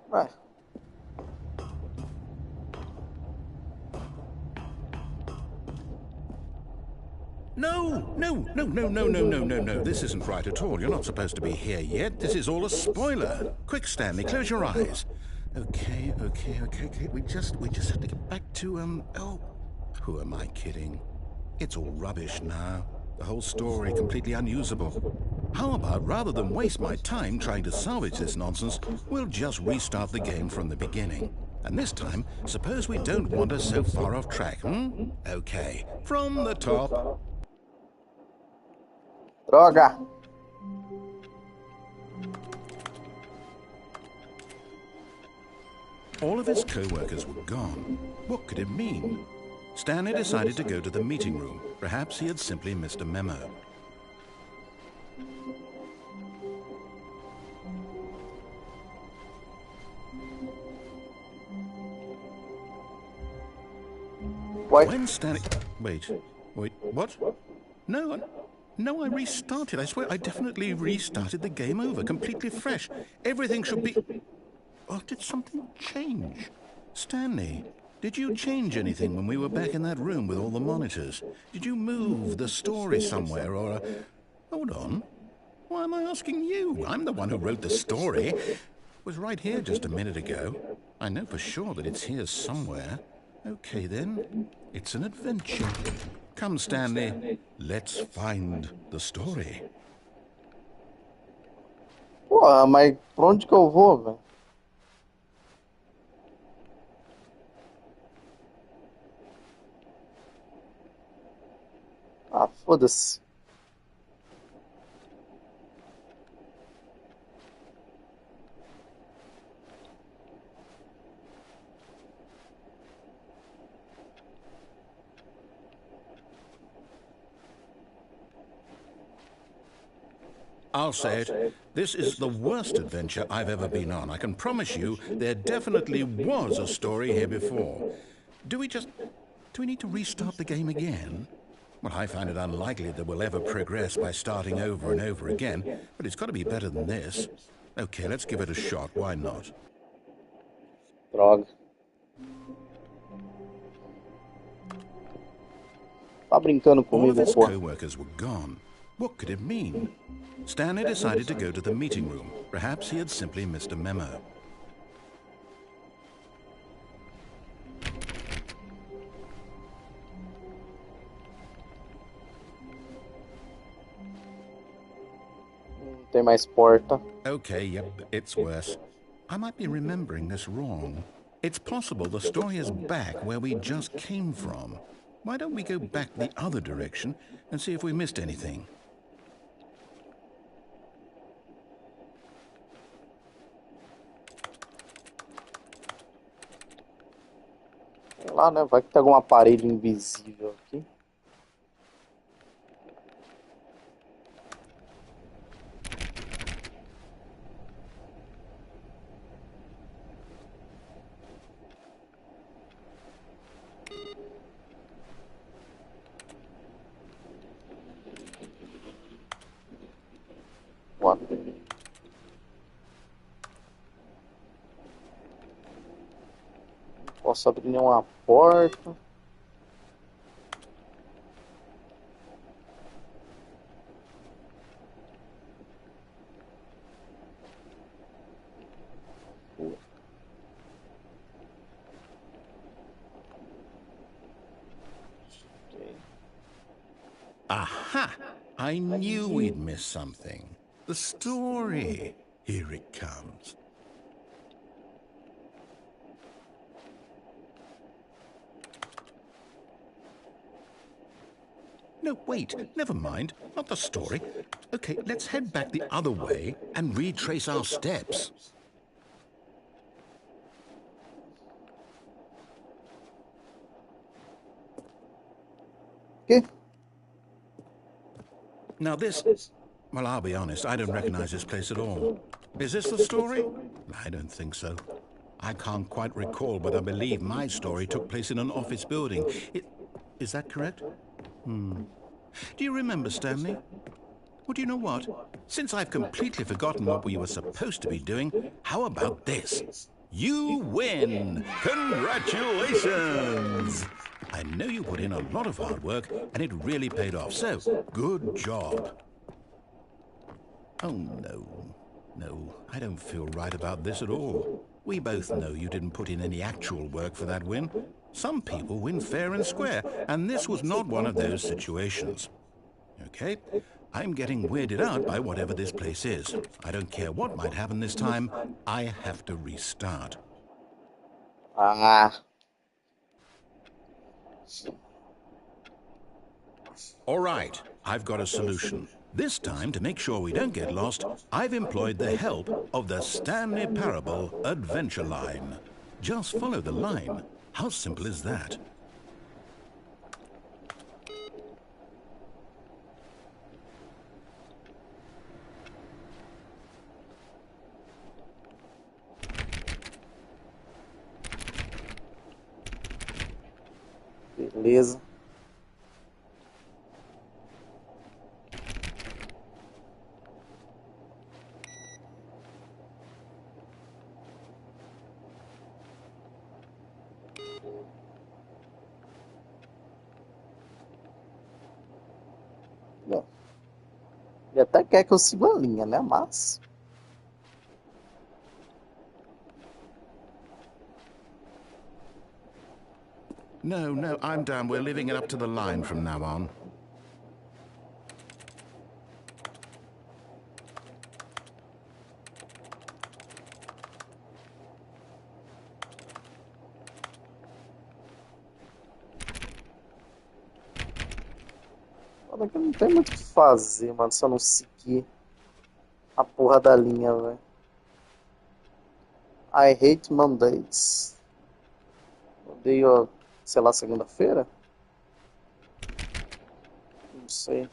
Vai. No. This isn't right at all. You're not supposed to be here yet. This is all a spoiler. Quick, Stanley, close your eyes. Okay. We just have to get back to, oh, who am I kidding? It's all rubbish now. The whole story completely unusable. How about, rather than waste my time trying to salvage this nonsense, we'll just restart the game from the beginning. And this time, suppose we don't wander so far off track, hmm? Okay, from the top. Droga! All of his co-workers were gone. What could it mean? Stanley decided to go to the meeting room. Perhaps he had simply missed a memo. When Stanley... Wait, what? No, I restarted. I swear, I definitely restarted the game over, completely fresh. Everything should be... Oh, did something change? Stanley, did you change anything when we were back in that room with all the monitors? Did you move the story somewhere, or... Hold on. Why am I asking you? I'm the one who wrote the story. It was right here just a minute ago. I know for sure that it's here somewhere. Okay, then. It's an adventure. Come, Stanley. Let's find the story. Pô, mas pra onde que eu vou, velho? Ah, foda-se. I'll say it. This is the worst adventure I've ever been on. I can promise you there definitely was a story here before. Do we need to restart the game again? Well, I find it unlikely that we'll ever progress by starting over and over again, but it's got to be better than this. Okay, let's give it a shot. Why not? Droga. Tá brincando All of comigo, his pô. co-workers were gone. What could it mean? Stanley decided to go to the meeting room. Perhaps he had simply missed a memo. Tem mais porta. Okay, yep, it's worse. I might be remembering this wrong. It's possible the story is back where we just came from. Why don't we go back the other direction and see if we missed anything? Sei lá, né? Vai que tem algum aparelho invisível aqui. What? Não posso abrir nenhuma porta. Okay. Aha! I knew we'd miss something. The story. Here it comes. No, wait, never mind. Not the story. Okay, let's head back the other way and retrace our steps. Okay. Now this... Well, I'll be honest, I don't recognize this place at all. Is this the story? I don't think so. I can't quite recall, but I believe my story took place in an office building. Is that correct? Do you remember, Stanley? Well, do you know what? Since I've completely forgotten what we were supposed to be doing, how about this? You win! Congratulations! I know you put in a lot of hard work, and it really paid off, so good job. Oh, no, I don't feel right about this at all. We both know you didn't put in any actual work for that win. Some people win fair and square, and this was not one of those situations. Okay, I'm getting weirded out by whatever this place is. I don't care what might happen this time, I have to restart. Ah. All right, I've got a solution. This time, to make sure we don't get lost, I've employed the help of the Stanley Parable Adventure Line. Just follow the line. How simple is that? Beleza. Bom, ele até quer que eu siga a linha, né? Mas... No, I'm down. We're leaving it up to the line from now on. Foda que não tem muito o que fazer, mano, se eu não seguir a porra da linha, velho. I hate Mondays. Odeio, sei lá, segunda-feira? Não sei.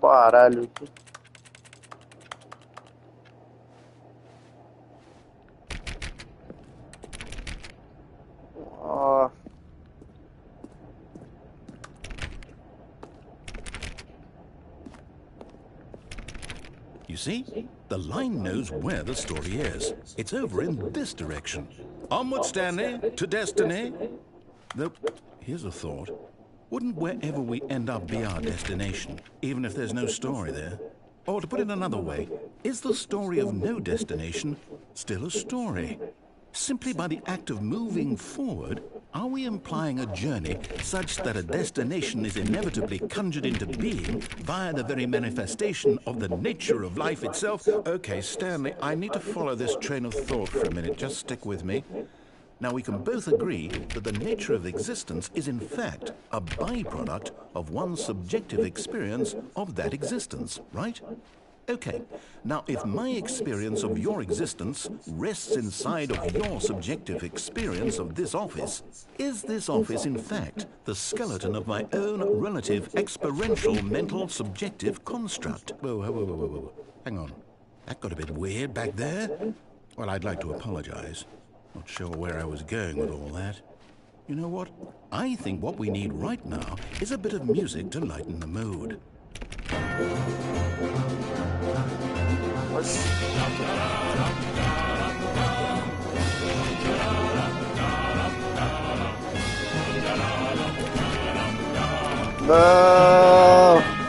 Baralho aqui. Ah. You see? The line knows where the story is. It's over in this direction. Onward, Stanley, to destiny. Though, here's a thought. Wouldn't wherever we end up be our destination, even if there's no story there? Or to put it another way, is the story of no destination still a story? Simply by the act of moving forward, are we implying a journey such that a destination is inevitably conjured into being via the very manifestation of the nature of life itself? Okay, Stanley, I need to follow this train of thought for a minute. Just stick with me. Now, we can both agree that the nature of existence is in fact a byproduct of one's subjective experience of that existence, right? Okay, now if my experience of your existence rests inside of your subjective experience of this office, is this office in fact the skeleton of my own relative experiential mental subjective construct? Whoa. Hang on. That got a bit weird back there. Well, I'd like to apologize. Not sure where I was going with all that. You know what? I think what we need right now is a bit of music to lighten the mood. Não!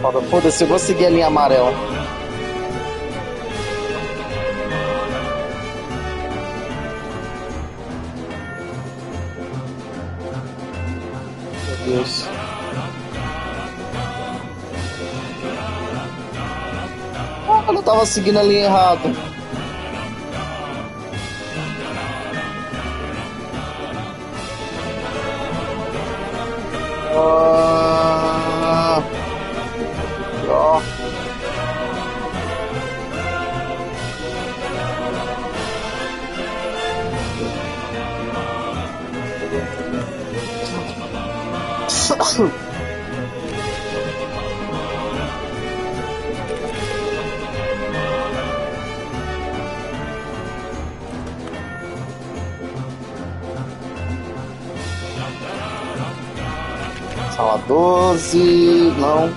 foda. Foda-se, eu vou seguir a linha amarela. Meu Deus. Ah, eu tava seguindo a linha errada. Ah, ó. Sala 12, não.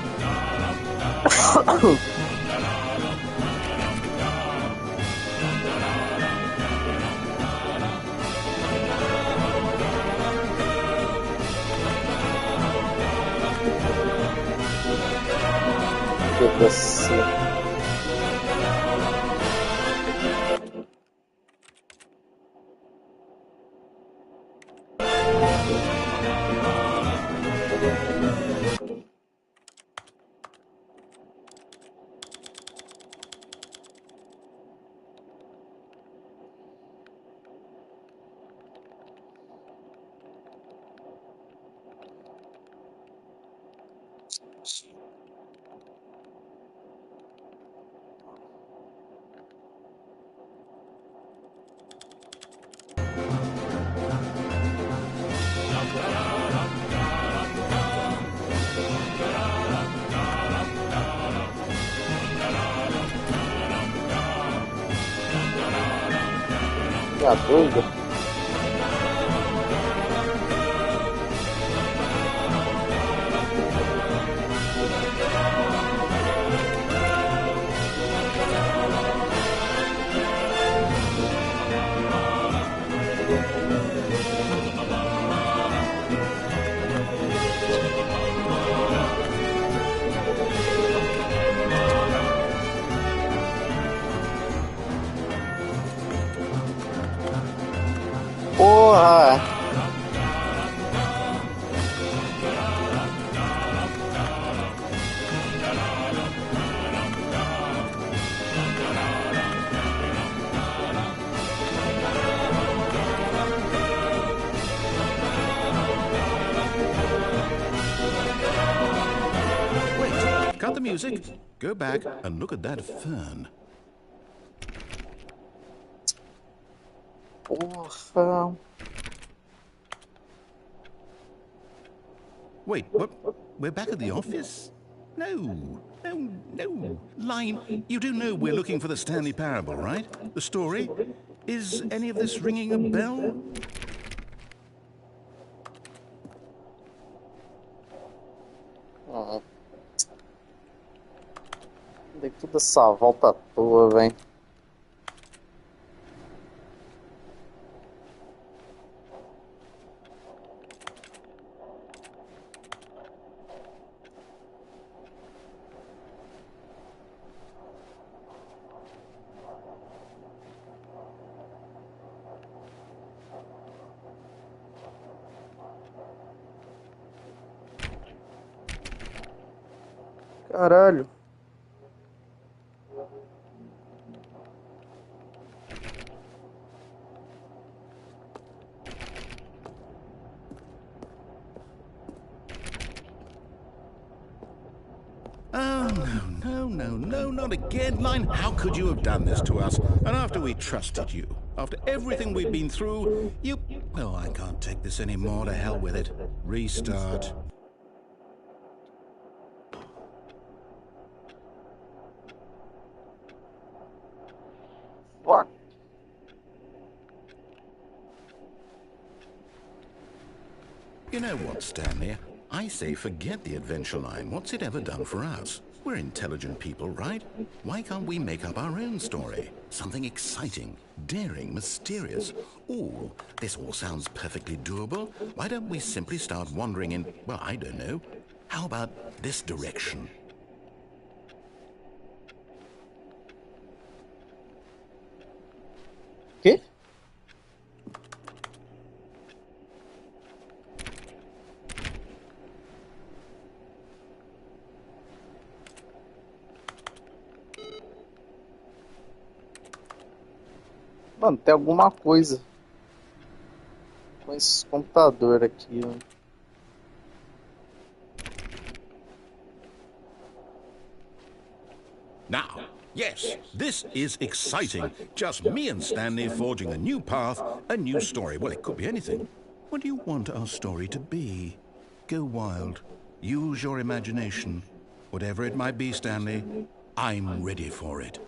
Meu Deus do céu. Tá doido? Porra! Wait, cut the music. Go back and look at that fern. Porra! Wait, what? We're back at the office? No. Line, you do know we're looking for the Stanley Parable, right? The story? Is any of this ringing a bell? Dei toda essa volta à toa, velho. Caralho. Oh, no, not again, Line. How could you have done this to us? And after we trusted you, after everything we've been through, you... Oh, I can't take this anymore. To hell with it. Restart. What? You know what, Stanley? I say forget the adventure line. What's it ever done for us? We're intelligent people, right? Why can't we make up our own story? Something exciting, daring, mysterious. Ooh, this all sounds perfectly doable. Why don't we simply start wandering in, well, I don't know. How about this direction? Mano, tem alguma coisa com esse computador aqui, ó. Now, yes, this is exciting. Just me and Stanley forging a new path, a new story. Well, it could be anything. What do you want our story to be? Go wild. Use your imagination. Whatever it might be, Stanley, I'm ready for it.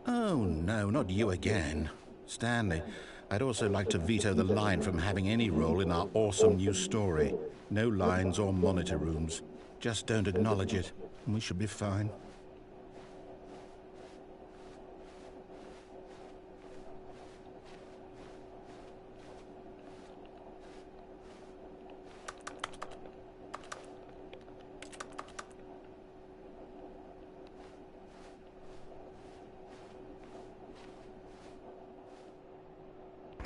Oh, no, not you again. Stanley, I'd also like to veto the line from having any role in our awesome new story. No lines or monitor rooms. Just don't acknowledge it, and we should be fine.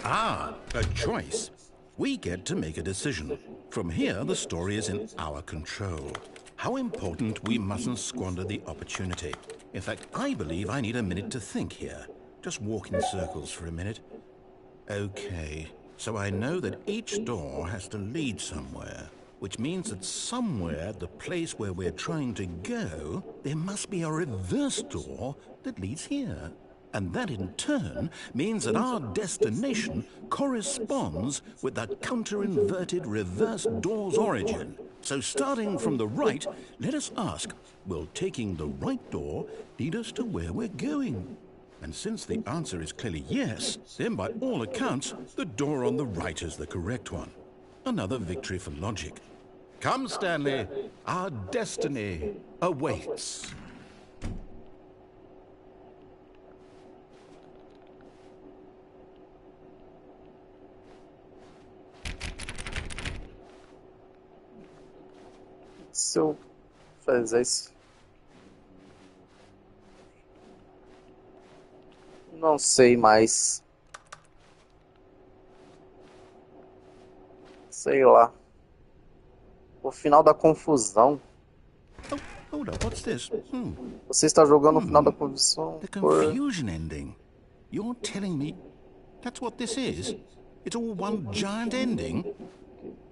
Ah, a choice. We get to make a decision. From here, the story is in our control. How important we mustn't squander the opportunity. In fact, I believe I need a minute to think here. Just walk in circles for a minute. Okay, so I know that each door has to lead somewhere, which means that somewhere, the place where we're trying to go, there must be a reverse door that leads here. And that in turn means that our destination corresponds with the counter-inverted reverse door's origin. So starting from the right, let us ask, will taking the right door lead us to where we're going? And since the answer is clearly yes, then by all accounts, the door on the right is the correct one. Another victory for logic. Come, Stanley, our destiny awaits. Se eu fizer isso. Não sei mais. Sei lá. O final da confusão. Oh, hold up, what's this? Você está jogando o final da confusão. The confusion ending. You're telling me that's what this is? It's all one giant ending?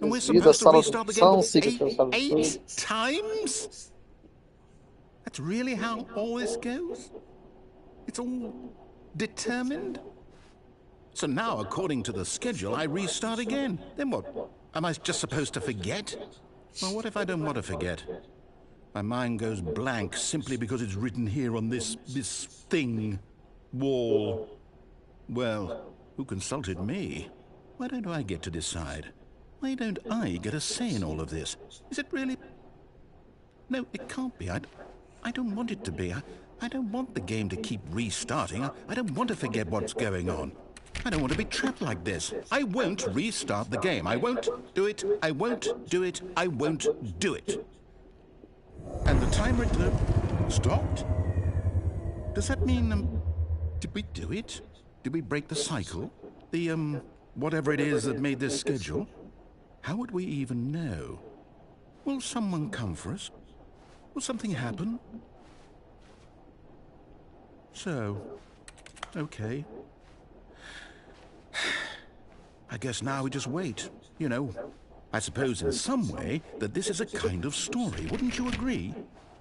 And we're supposed to restart the game eight times? That's really how all this goes? It's all determined? So now, according to the schedule, I restart again. Then what? Am I just supposed to forget? Well, what if I don't want to forget? My mind goes blank simply because it's written here on this thing, wall. Well, who consulted me? Why don't I get to decide? Why don't I get a say in all of this? Is it really? No, it can't be. I don't want it to be. I don't want the game to keep restarting. I don't want to forget what's going on. I don't want to be trapped like this. I won't restart the game. I won't do it. I won't do it. I won't do it. And the timer stopped? Does that mean, did we do it? Did we break the cycle? The, whatever it is that made this schedule? How would we even know? Will someone come for us? Will something happen? So, okay. I guess now we just wait, you know. I suppose in some way that this is a kind of story, wouldn't you agree?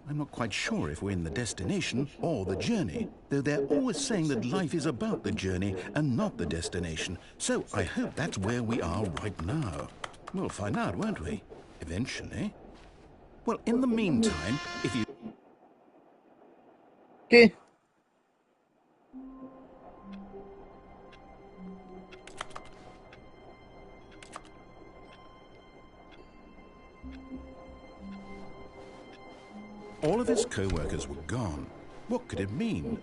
I'm not quite sure if we're in the destination or the journey, though they're always saying that life is about the journey and not the destination. So I hope that's where we are right now. We'll find out, won't we? Eventually. Well, in the meantime, if you... Que? All of his co-workers were gone. What could it mean?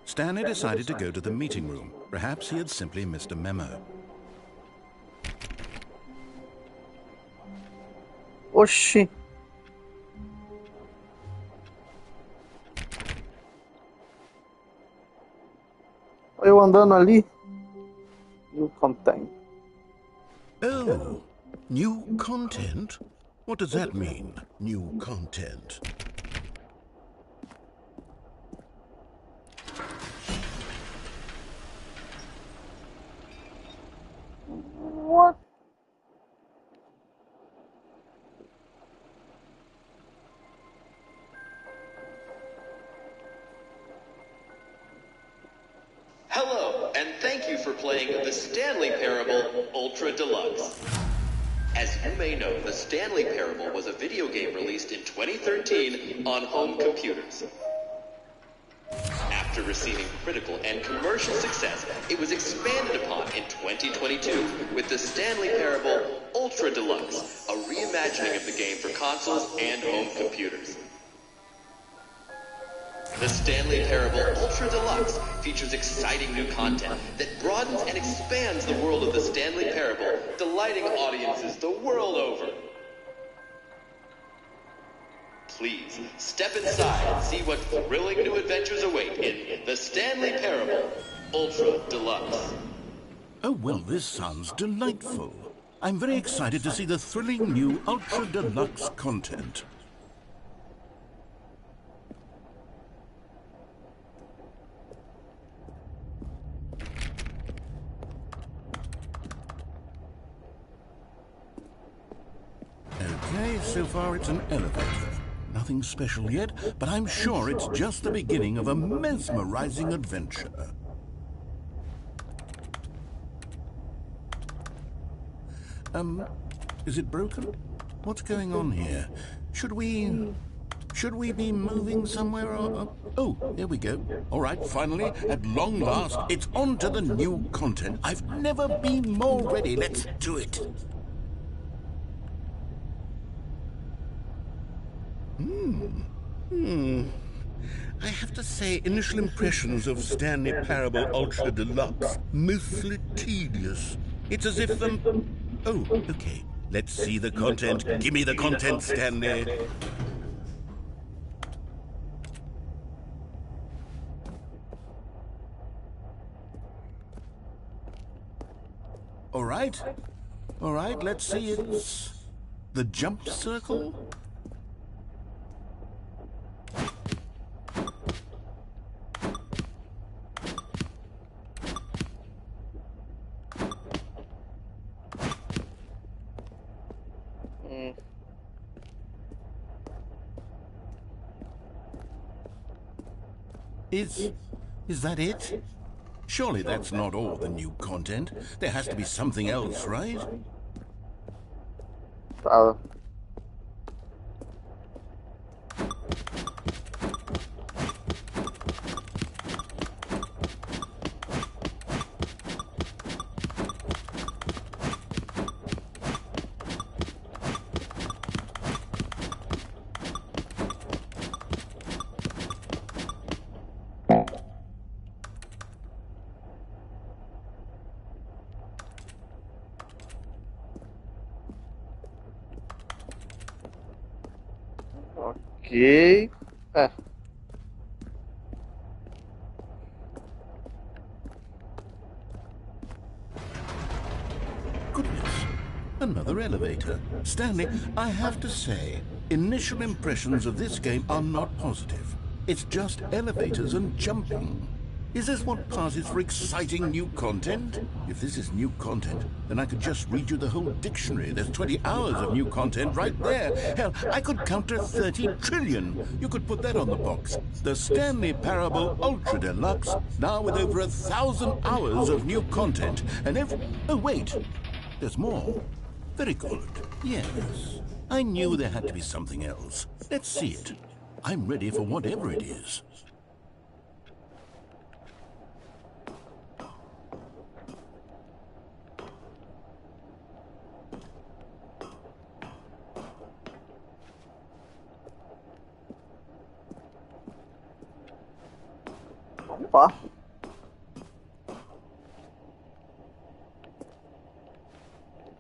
Stanley decided to go to the meeting room. Perhaps he had simply missed a memo. Oxi. Eu andando ali. New content. Oh, new content? What does that mean, new content? What? Hello, and thank you for playing the Stanley Parable Ultra Deluxe. As you may know, the Stanley Parable was a video game released in 2013 on home computers. After receiving critical and commercial success, it was expanded upon in 2022 with the Stanley Parable Ultra Deluxe, a reimagining of the game for consoles and home computers. The Stanley Parable Ultra Deluxe features exciting new content that broadens and expands the world of the Stanley Parable, delighting audiences the world over. Please, step inside and see what thrilling new adventures await in the Stanley Parable Ultra Deluxe. Oh, well, this sounds delightful. I'm very excited to see the thrilling new Ultra Deluxe content. Okay, so far it's an elevator. Nothing special yet, but I'm sure it's just the beginning of a mesmerizing adventure. Is it broken? What's going on here? Should we be moving somewhere or... Oh, here we go. All right, finally, at long last, it's on to the new content. I've never been more ready. Let's do it. I have to say, initial impressions of Stanley Parable Ultra Deluxe, mostly tedious. It's as if Oh, okay. Let's see the content. Give me the content, Stanley. All right, let's see. It's the jump circle. Is that it? Surely that's not all the new content. There has to be something else, right? Ok. Goodness, another elevator. Stanley, I have to say, initial impressions of this game are not positive. It's just elevators and jumping. Is this what passes for exciting new content? If this is new content, then I could just read you the whole dictionary. There's 20 hours of new content right there. Hell, I could count to 30 trillion. You could put that on the box. The Stanley Parable Ultra Deluxe, now with over 1,000 hours of new content. And oh, wait. There's more. Very good. Yes. I knew there had to be something else. Let's see it. I'm ready for whatever it is. Opa.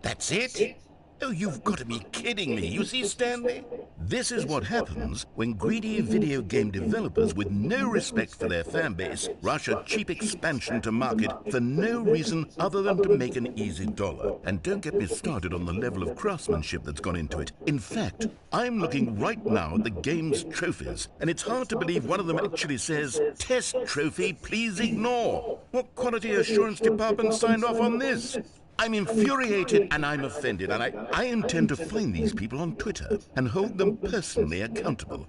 That's it? Oh, you've got to be kidding me. You see, Stanley? This is what happens when greedy video game developers with no respect for their fan base rush a cheap expansion to market for no reason other than to make an easy dollar. And don't get me started on the level of craftsmanship that's gone into it. In fact, I'm looking right now at the game's trophies, and it's hard to believe one of them actually says, "Test trophy, please ignore." What quality assurance department signed off on this? I'm infuriated and I'm offended, and I intend to find these people on Twitter and hold them personally accountable.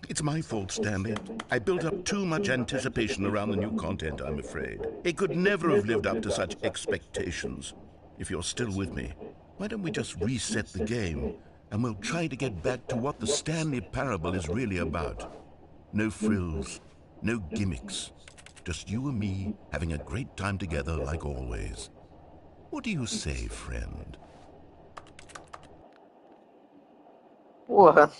It's my fault, Stanley. I built up too much anticipation around the new content, I'm afraid. It could never have lived up to such expectations. If you're still with me, why don't we just reset the game, and we'll try to get back to what the Stanley Parable is really about. No frills, no gimmicks. Just you and me having a great time together like always. What do you say, friend? Porra.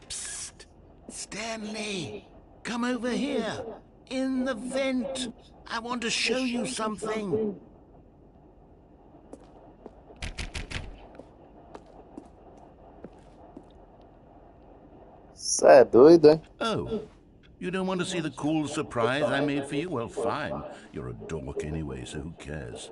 Psst! Stanley! Come over here! In the vent! I want to show you something! Cê é doido, hein? Oh, you don't want to see the cool surprise I made for you? Well, fine. You're a dork anyway, so who cares?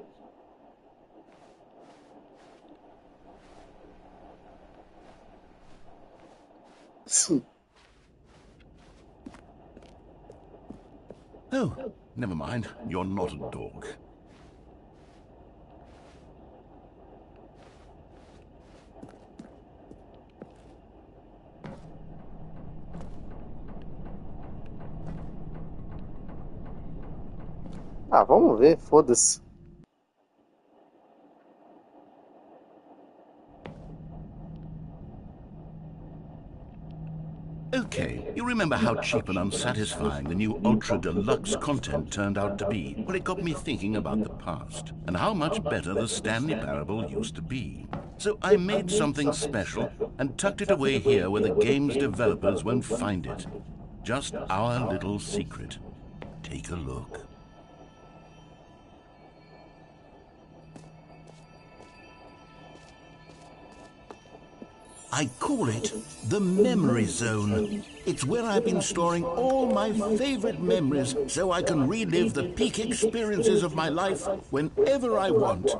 Oh, never mind. You're not a dork. Ah, vamos ver, foda-se. Okay, you remember how cheap and unsatisfying the new Ultra Deluxe content turned out to be? Well, it got me thinking about the past, and how much better the Stanley Parable used to be. So I made something special and tucked it away here where the game's developers won't find it. Just our little secret. Take a look. I call it the Memory Zone. It's where I've been storing all my favorite memories so I can relive the peak experiences of my life whenever I want.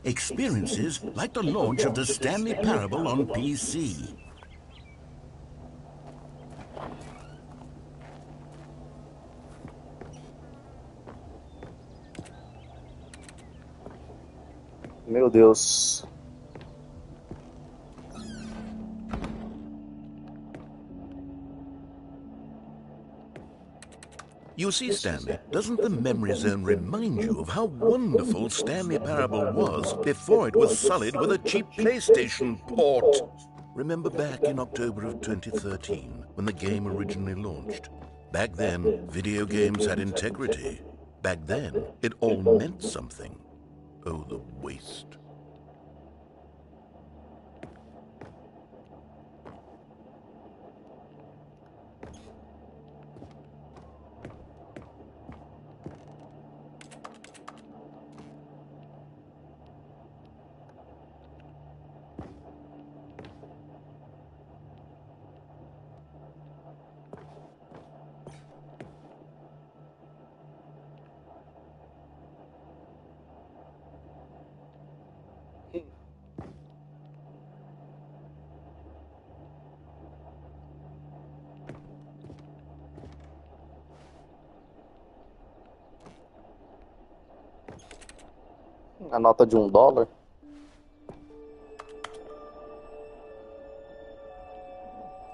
Experiences like the launch of the Stanley Parable on PC. Meu Deus. You see, Stanley, doesn't the Memory Zone remind you of how wonderful Stanley Parable was before it was sullied with a cheap PlayStation port? Remember back in October of 2013, when the game originally launched? Back then, video games had integrity. Back then, it all meant something. Oh, the waste. A nota de $1.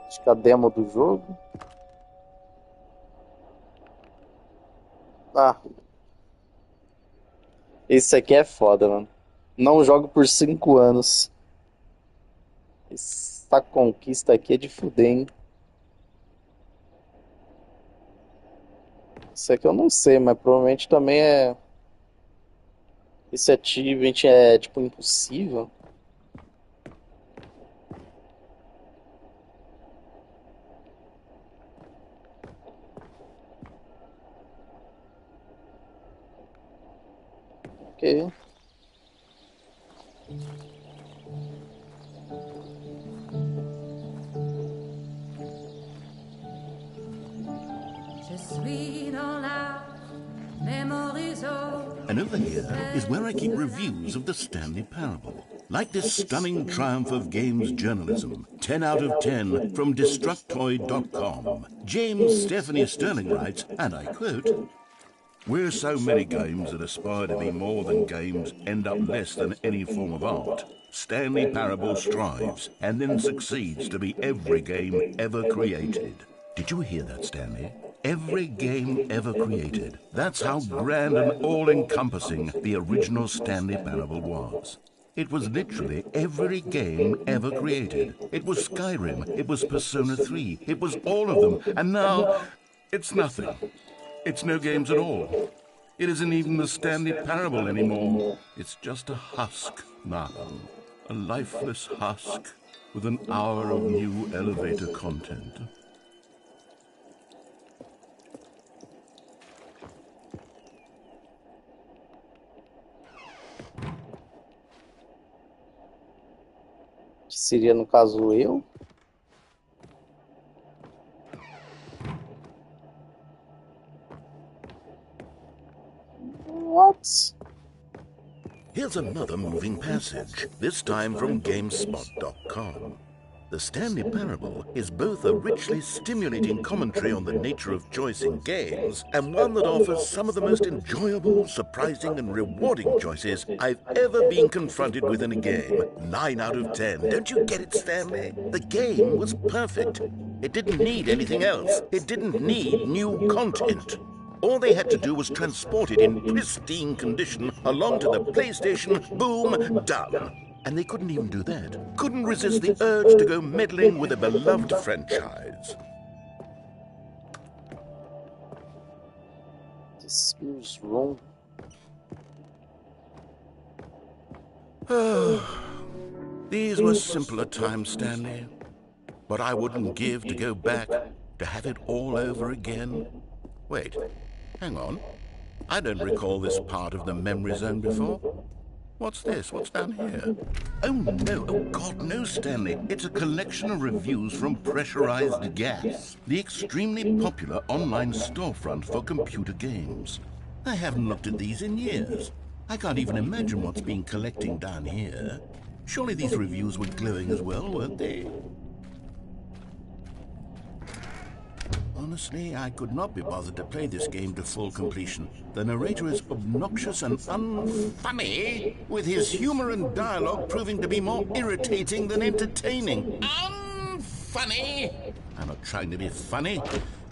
Acho que é a demo do jogo. Ah. Esse aqui é foda, mano. Não jogo por 5 anos. Essa conquista aqui é de fuder, hein? Isso aqui eu não sei, mas provavelmente também é. Esse achievement é tipo impossível. Ok. And over here is where I keep reviews of the Stanley Parable. Like this stunning triumph of games journalism, 10 out of 10 from Destructoid.com. James Stephanie Sterling writes, and I quote, "Where so many games that aspire to be more than games end up less than any form of art, Stanley Parable strives and then succeeds to be every game ever created." Did you hear that, Stanley? Every game ever created. That's how grand and all-encompassing the original Stanley Parable was. It was literally every game ever created. It was Skyrim, it was Persona 3, it was all of them, and now it's nothing. It's no games at all. It isn't even the Stanley Parable anymore. It's just a husk now. A lifeless husk with an hour of new elevator content. Que seria no caso eu. What? Here's another moving passage, this time from GameSpot.com. The Stanley Parable is both a richly stimulating commentary on the nature of choice in games and one that offers some of the most enjoyable, surprising, and rewarding choices I've ever been confronted with in a game. 9 out of 10. Don't you get it, Stanley? The game was perfect. It didn't need anything else. It didn't need new content. All they had to do was transport it in pristine condition along to the PlayStation, boom, done. And they couldn't even do that. Couldn't resist the urge to go meddling with a beloved franchise. This feels wrong. These were simpler times, Stanley. But I wouldn't give to go back, to have it all over again. Wait, hang on. I don't recall this part of the memory zone before. What's this? What's down here? Oh, no. Oh, God, no, Stanley. It's a collection of reviews from Pressurized Gas, the extremely popular online storefront for computer games. I haven't looked at these in years. I can't even imagine what's been collecting down here. Surely these reviews were glowing as well, weren't they? Honestly, I could not be bothered to play this game to full completion. The narrator is obnoxious and unfunny, with his humor and dialogue proving to be more irritating than entertaining. Unfunny! I'm not trying to be funny.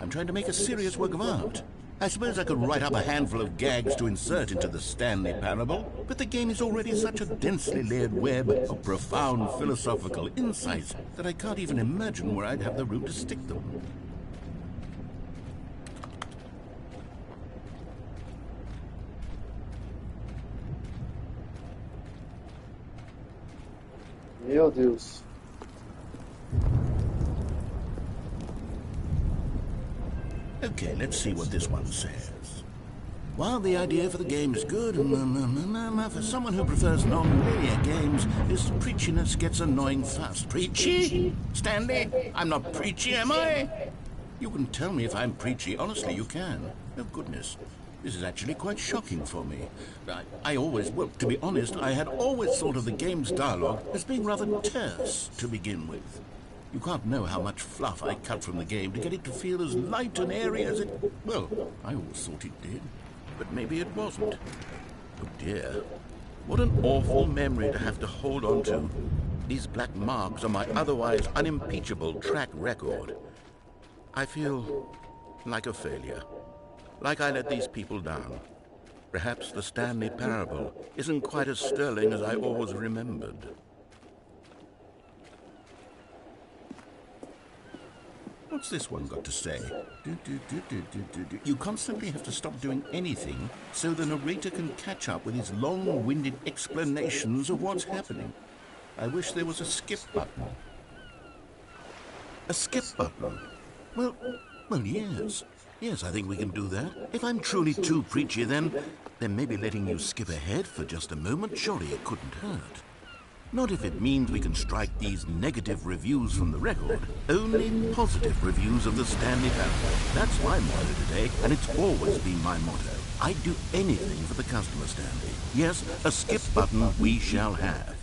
I'm trying to make a serious work of art. I suppose I could write up a handful of gags to insert into the Stanley Parable, but the game is already such a densely layered web of profound philosophical insights that I can't even imagine where I'd have the room to stick them. Meu Deus. Okay, let's see what this one says. While the idea for the game is good, for someone who prefers non-linear games, this preachiness gets annoying fast. Preachy? Stanley? I'm not preachy, am I? You can tell me if I'm preachy. Honestly, you can. Oh, goodness. This is actually quite shocking for me. Well, to be honest, I had always thought of the game's dialogue as being rather terse to begin with. You can't know how much fluff I cut from the game to get it to feel as light and airy as it... Well, I always thought it did, but maybe it wasn't. Oh dear. What an awful memory to have to hold on to. These black marks on my otherwise unimpeachable track record. I feel like a failure. Like I let these people down. Perhaps the Stanley Parable isn't quite as sterling as I always remembered. What's this one got to say? You constantly have to stop doing anything so the narrator can catch up with his long-winded explanations of what's happening. I wish there was a skip button. A skip button? Well, yes. Yes, I think we can do that. If I'm truly too preachy, then maybe letting you skip ahead for just a moment, surely it couldn't hurt. Not if it means we can strike these negative reviews from the record. Only positive reviews of the Stanley Parable. That's my motto today, and it's always been my motto. I'd do anything for the customer, Stanley. Yes, a skip button we shall have.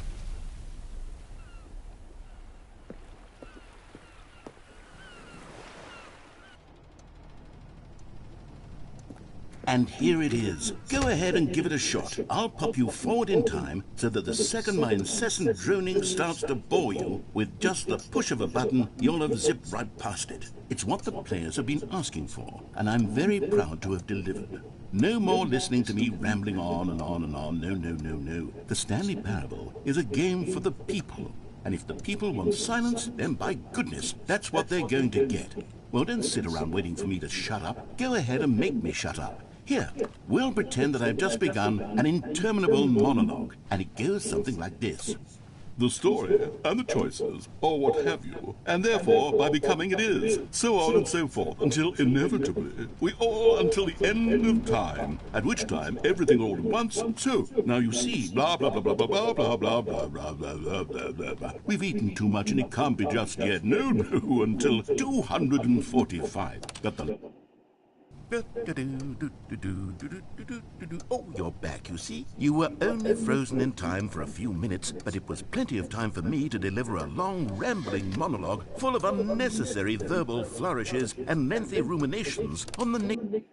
And here it is. Go ahead and give it a shot. I'll pop you forward in time so that the second my incessant droning starts to bore you, with just the push of a button, you'll have zipped right past it. It's what the players have been asking for, and I'm very proud to have delivered. No more listening to me rambling on and on and on. No. The Stanley Parable is a game for the people. And if the people want silence, then by goodness, that's what they're going to get. Well, don't sit around waiting for me to shut up. Go ahead and make me shut up. Here, we'll pretend that I've just begun an interminable monologue, and it goes something like this. The story, and the choices, or what have you, and therefore, by becoming it is, so on and so forth, until inevitably, we all until the end of time, at which time everything all at once, so, now you see, blah, blah, blah, blah, blah, blah, blah, blah, blah, blah, blah, blah, blah, blah, blah. We've eaten too much and it can't be just yet, no, until 245. Got the... Oh, you're back, you see. You were only frozen in time for a few minutes, but it was plenty of time for me to deliver a long, rambling monologue full of unnecessary verbal flourishes and lengthy ruminations on the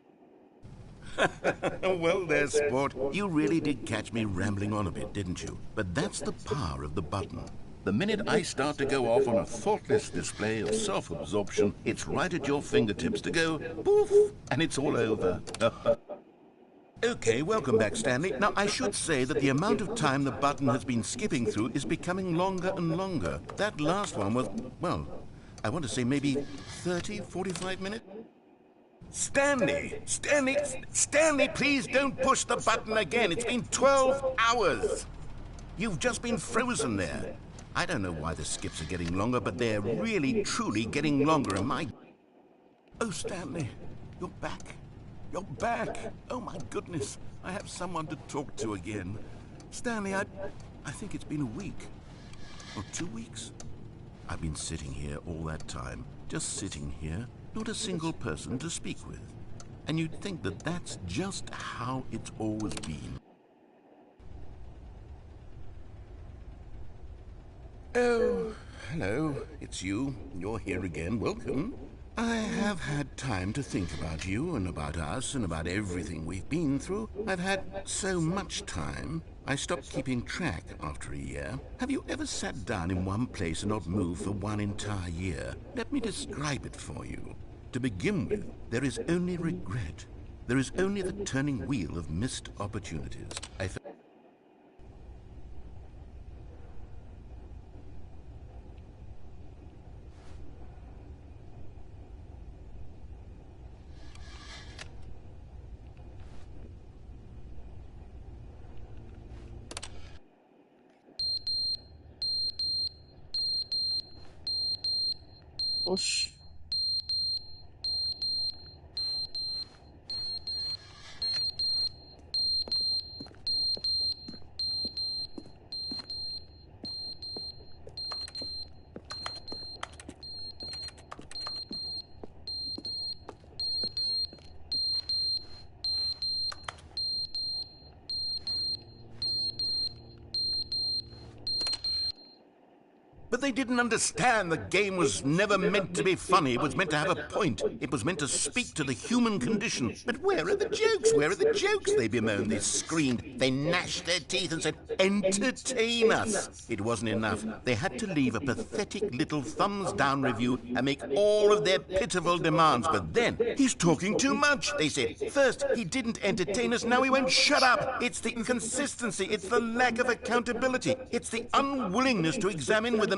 Well, there, sport. You really did catch me rambling on a bit, didn't you? But that's the power of the button. The minute I start to go off on a thoughtless display of self-absorption, it's right at your fingertips to go poof, and it's all over. Okay, welcome back, Stanley. Now, I should say that the amount of time the button has been skipping through is becoming longer and longer. That last one was, well, I want to say maybe 30, 45 minutes? Stanley, please don't push the button again. It's been 12 hours. You've just been frozen there. I don't know why the skips are getting longer, but they're really, truly getting longer, and my... Oh, Stanley, you're back. You're back. Oh, my goodness. I have someone to talk to again. Stanley, I think it's been a week. Or 2 weeks. I've been sitting here all that time. Just sitting here. Not a single person to speak with. And you'd think that that's just how it's always been. Oh, hello, it's you. You're here again. Welcome. I have had time to think about you and about us and about everything we've been through. I've had so much time. I stopped keeping track after a year. Have you ever sat down in one place and not moved for one entire year? Let me describe it for you. To begin with, there is only regret. There is only the turning wheel of missed opportunities. Oxi. But they didn't understand the game was never meant to be funny. It was meant to have a point. It was meant to speak to the human condition. But where are the jokes? Where are the jokes? They bemoaned, they screamed, they gnashed their teeth and said, entertain us. It wasn't enough. They had to leave a pathetic little thumbs-down review and make all of their pitiful demands. But then, he's talking too much, they said. First, he didn't entertain us, now he won't shut up. It's the inconsistency, it's the lack of accountability. It's the unwillingness to examine with an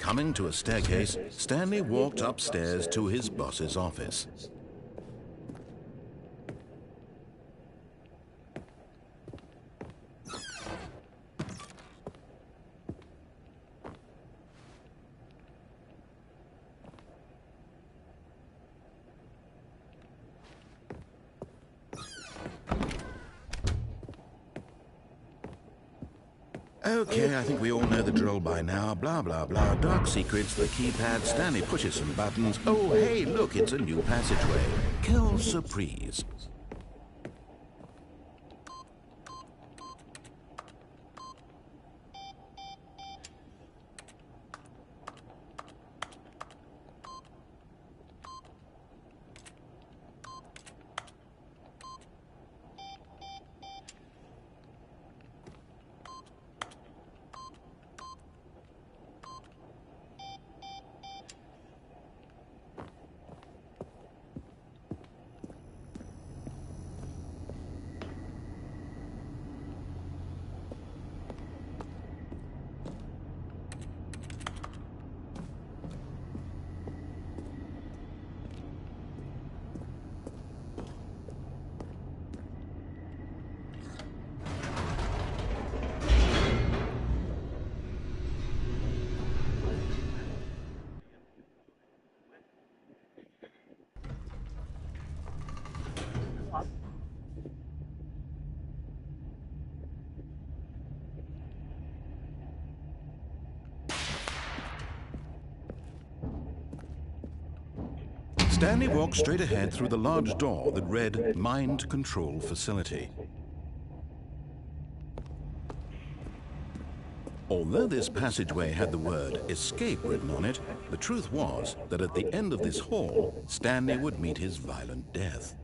Coming to a staircase, Stanley walked upstairs to his boss's office. Okay, I think we all know the drill by now. Blah, blah, blah. Dark secrets, the keypad. Stanley pushes some buttons. Oh, hey, look, it's a new passageway. Quelle surprise. Stanley walked straight ahead through the large door that read Mind Control Facility. Although this passageway had the word escape written on it, the truth was that at the end of this hall, Stanley would meet his violent death.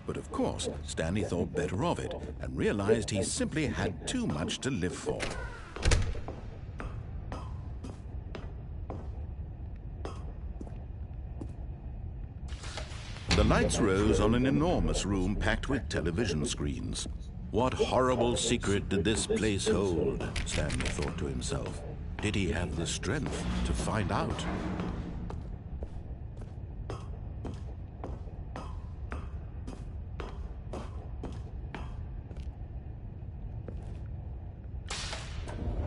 But of course, Stanley thought better of it and realized he simply had too much to live for. The lights rose on an enormous room packed with television screens. What horrible secret did this place hold? Stanley thought to himself. Did he have the strength to find out?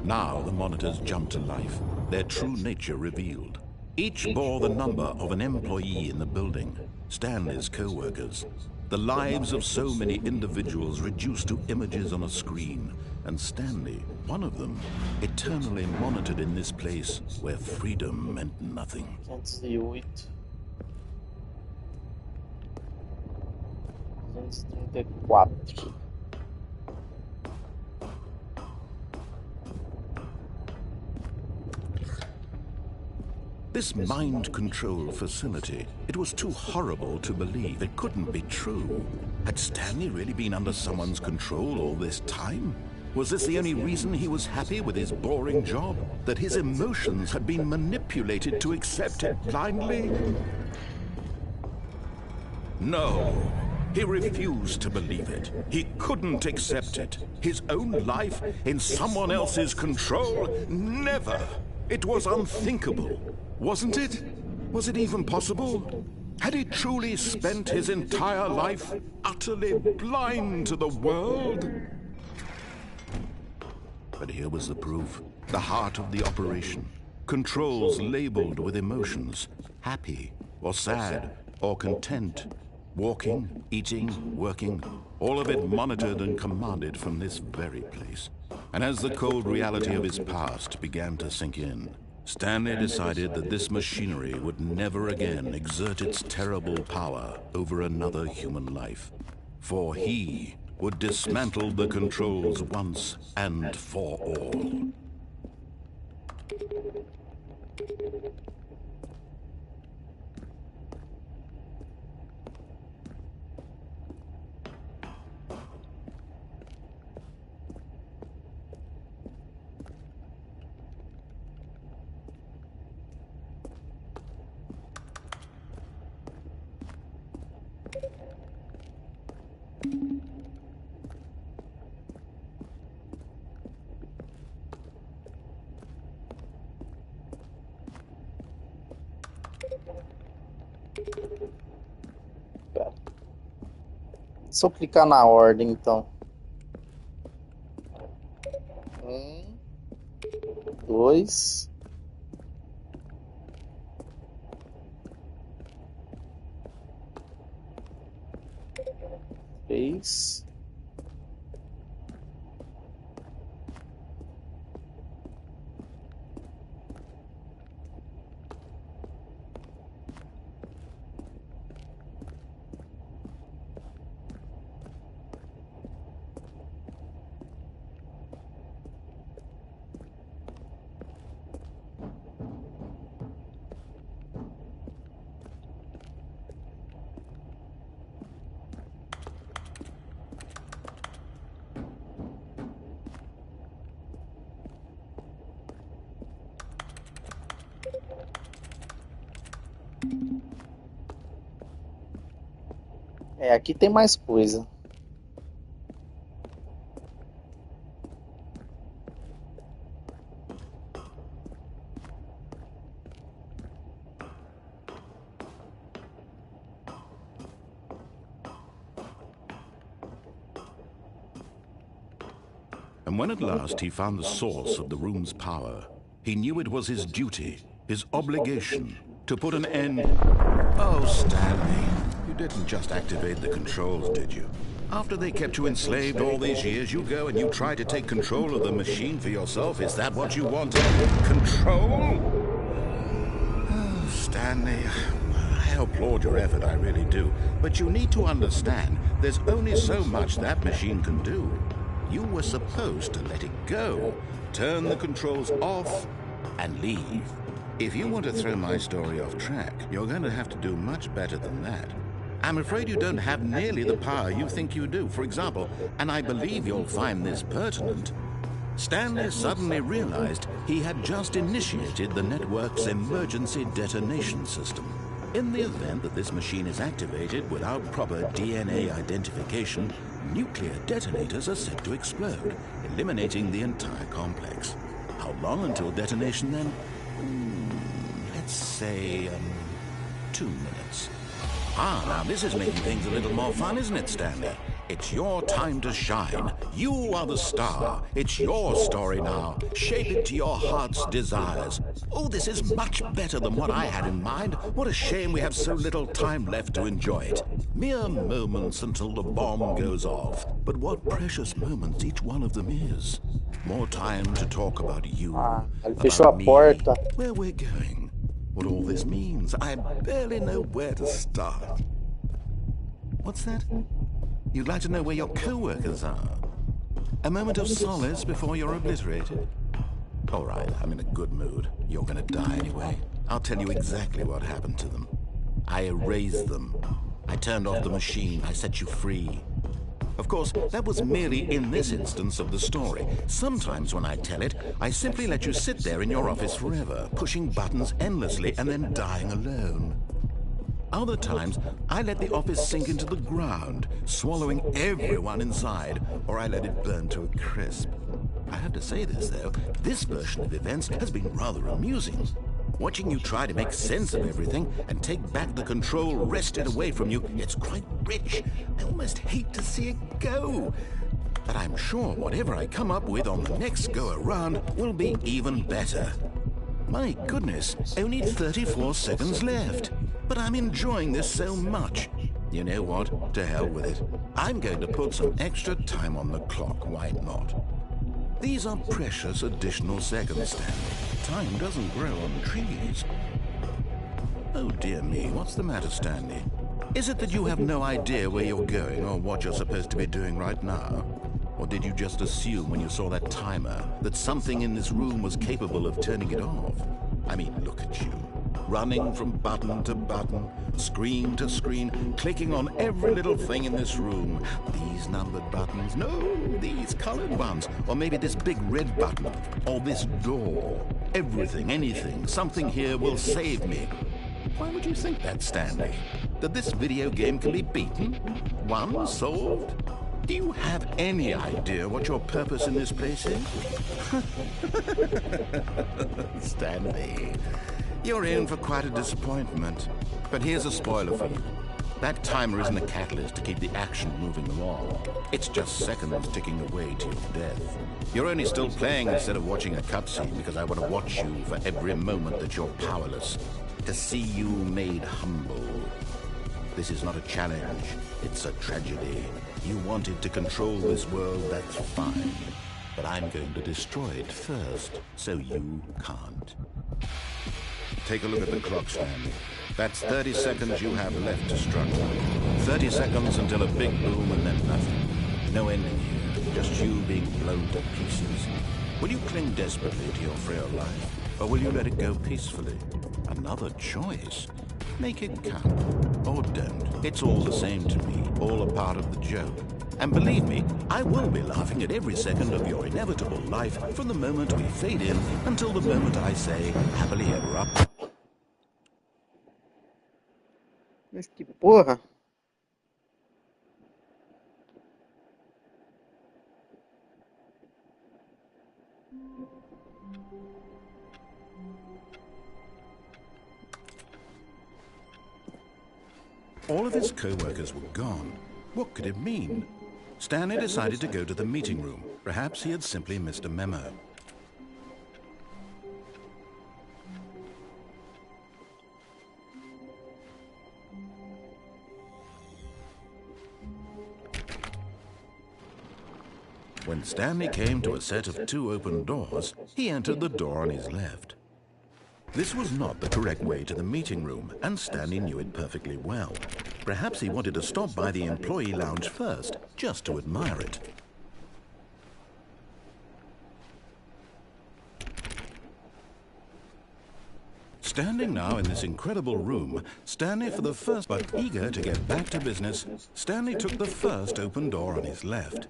Now the monitors jumped to life, their true nature revealed. Each bore the number of an employee in the building, Stanley's co-workers. The lives of so many individuals reduced to images on a screen, and Stanley, one of them, eternally monitored in this place where freedom meant nothing. 208. 234. This mind control facility, it was too horrible to believe. It couldn't be true. Had Stanley really been under someone's control all this time? Was this the only reason he was happy with his boring job? That his emotions had been manipulated to accept it blindly? No. He refused to believe it. He couldn't accept it. His own life in someone else's control? Never. It was unthinkable. Wasn't it? Was it even possible? Had he truly spent his entire life utterly blind to the world? But here was the proof. The heart of the operation. Controls labeled with emotions. Happy, or sad, or content. Walking, eating, working. All of it monitored and commanded from this very place. And as the cold reality of his past began to sink in, Stanley decided that this machinery would never again exert its terrible power over another human life. For he would dismantle the controls once and for all. Pera. Se eu clicar na ordem, então. 2. 3. Aqui tem mais coisa. And when at last he found the source of the room's power, he knew it was his duty, his obligation, to put an end... Oh, Stanley, you didn't just activate the controls, did you? After they kept you enslaved all these years, you go and you try to take control of the machine for yourself? Is that what you wanted? Control? Oh, Stanley, I applaud your effort, I really do. But you need to understand, there's only so much that machine can do. You were supposed to let it go, turn the controls off, and leave. If you want to throw my story off track, you're going to have to do much better than that. I'm afraid you don't have nearly the power you think you do. For example, and I believe you'll find this pertinent, Stanley suddenly realized he had just initiated the network's emergency detonation system. In the event that this machine is activated without proper DNA identification, nuclear detonators are set to explode, eliminating the entire complex. How long until detonation then? Let's say 2 minutes. Ah, now this is making things a little more fun, isn't it, Stanley? It's your time to shine. You are the star. It's your story now. Shape it to your heart's desires. Oh, this is much better than what I had in mind. What a shame we have so little time left to enjoy it. Mere moments until the bomb goes off. But what precious moments each one of them is. More time to talk about you, about me, where we're going, what all this means. I barely know where to start. What's that? You'd like to know where your co-workers are? A moment of solace before you're obliterated? All right, I'm in a good mood. You're gonna die anyway. I'll tell you exactly what happened to them. I erased them. I turned off the machine. I set you free. Of course, that was merely in this instance of the story. Sometimes when I tell it, I simply let you sit there in your office forever, pushing buttons endlessly and then dying alone. Other times, I let the office sink into the ground, swallowing everyone inside, or I let it burn to a crisp. I have to say this, though, this version of events has been rather amusing. Watching you try to make sense of everything and take back the control wrested away from you, it's quite rich. I almost hate to see it go. But I'm sure whatever I come up with on the next go-around will be even better. My goodness, only 34 seconds left. But I'm enjoying this so much. You know what? To hell with it. I'm going to put some extra time on the clock. Why not? These are precious additional seconds, Stanley. Time doesn't grow on trees. Oh dear me, what's the matter, Stanley? Is it that you have no idea where you're going or what you're supposed to be doing right now? Or did you just assume when you saw that timer that something in this room was capable of turning it off? I mean, look at you. Running from button to button, screen to screen, clicking on every little thing in this room. These numbered buttons, no, these colored ones, or maybe this big red button, or this door. Everything, anything, something here will save me. Why would you think that, Stanley? that this video game can be beaten? Won? Solved? Do you have any idea what your purpose in this place is? Stanley, you're in for quite a disappointment. But here's a spoiler for you. That timer isn't a catalyst to keep the action moving along. It's just seconds ticking away to your death. You're only still playing instead of watching a cutscene because I want to watch you for every moment that you're powerless. To see you made humble. This is not a challenge, it's a tragedy. You wanted to control this world, that's fine. But I'm going to destroy it first, so you can't. Take a look at the clock, Stanley. That's 30 seconds you have left to struggle. 30 seconds until a big boom and then nothing. No ending here, just you being blown to pieces. Will you cling desperately to your frail life, or will you let it go peacefully? Another choice. Make it count, or don't. It's all the same to me, all a part of the joke. And believe me, I will be laughing at every second of your inevitable life from the moment we fade in until the moment I say, happily ever after. Mas que porra! All of his co-workers were gone. What could it mean? Stanley decided to go to the meeting room. Perhaps he had simply missed a memo. When Stanley came to a set of 2 open doors, he entered the door on his left. This was not the correct way to the meeting room, and Stanley knew it perfectly well. Perhaps he wanted to stop by the employee lounge first, just to admire it. Standing now in this incredible room, Stanley for the first, but eager to get back to business, Stanley took the first open door on his left.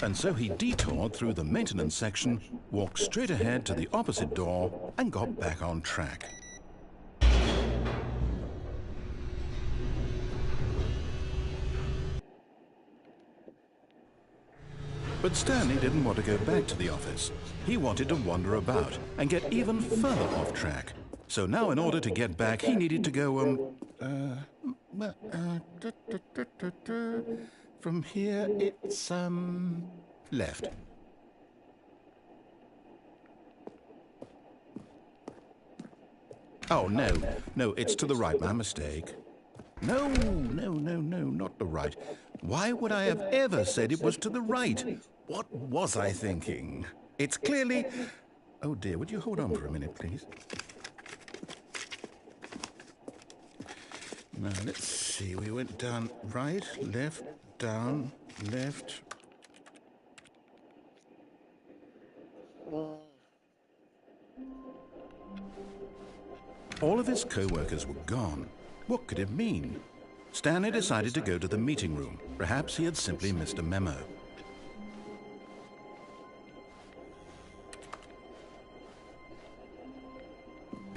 And so he detoured through the maintenance section, walked straight ahead to the opposite door, and got back on track. But Stanley didn't want to go back to the office. He wanted to wander about and get even further off track. So now in order to get back, he needed to go, from here, it's, left. Oh, no, it's to the right, my mistake. No, not the right. Why would I have ever said it was to the right? What was I thinking? It's clearly... Oh dear, would you hold on for a minute, please? Now, let's see, we went down right, left, down, left. All of his co-workers were gone. What could it mean? Stanley decided to go to the meeting room. Perhaps he had simply missed a memo.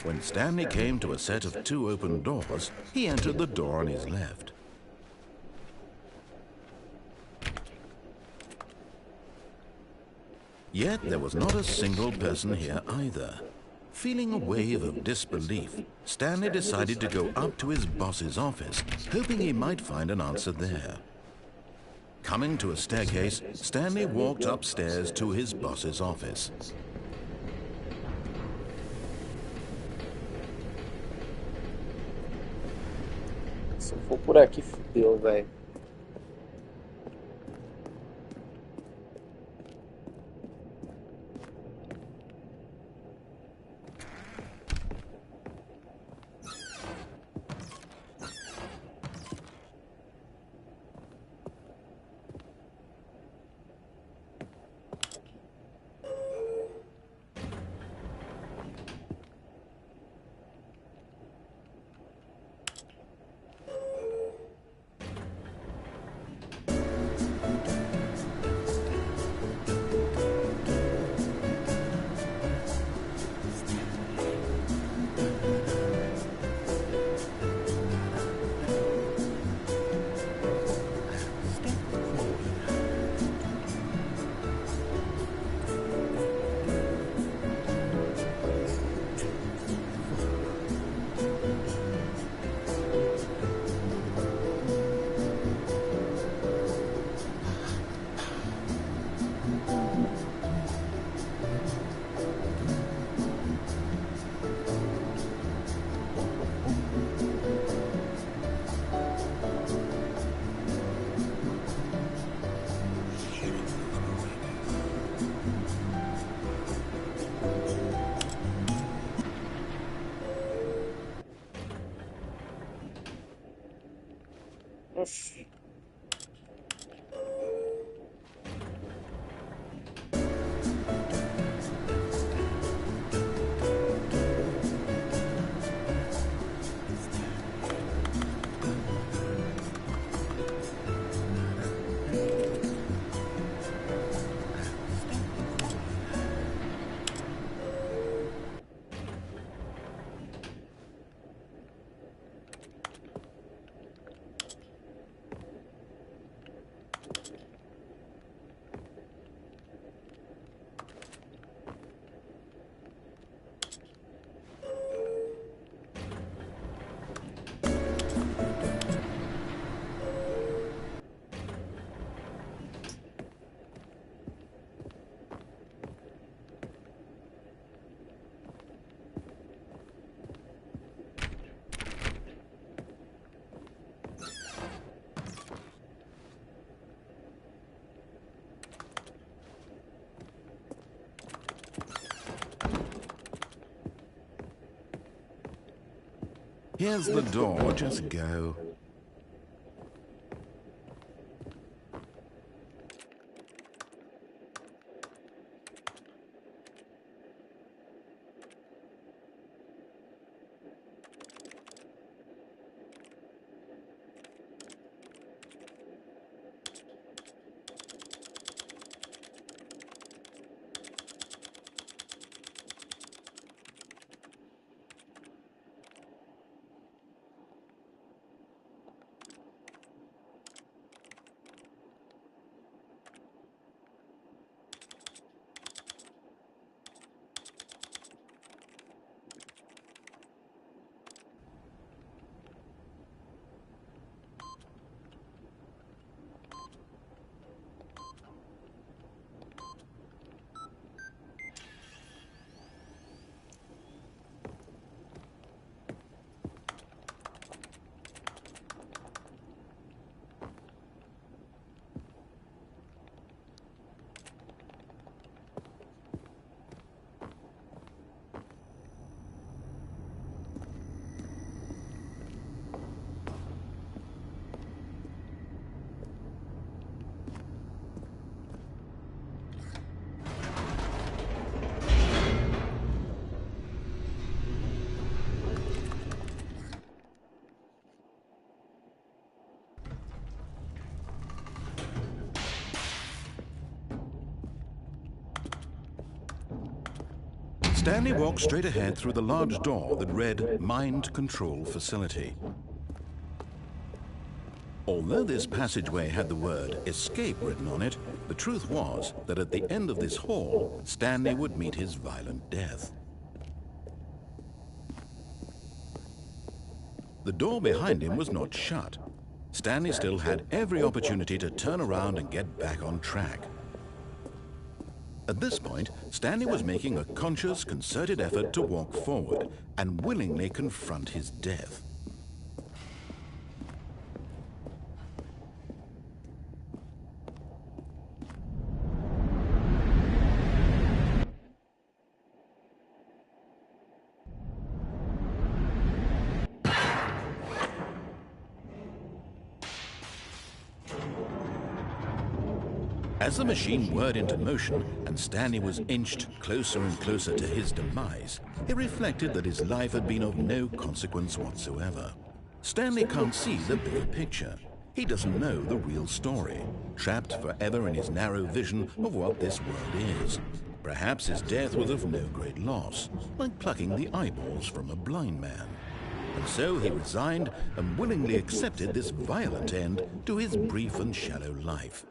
When Stanley came to a set of 2 open doors, he entered the door on his left. Yet there was not a single person here either. Feeling a wave of disbelief, Stanley decided to go up to his boss's office, hoping he might find an answer there. Coming to a staircase, Stanley walked upstairs to his boss's office. Se eu for por aqui, fudeu, velho. Here's the door, just go. Stanley walked straight ahead through the large door that read Mind Control Facility. Although this passageway had the word escape written on it, the truth was that at the end of this hall, Stanley would meet his violent death. The door behind him was not shut. Stanley still had every opportunity to turn around and get back on track. At this point, Stanley was making a conscious, concerted effort to walk forward and willingly confront his death. As the machine whirred into motion and Stanley was inched closer and closer to his demise, he reflected that his life had been of no consequence whatsoever. Stanley can't see the bigger picture. He doesn't know the real story, trapped forever in his narrow vision of what this world is. Perhaps his death was of no great loss, like plucking the eyeballs from a blind man. And so he resigned and willingly accepted this violent end to his brief and shallow life.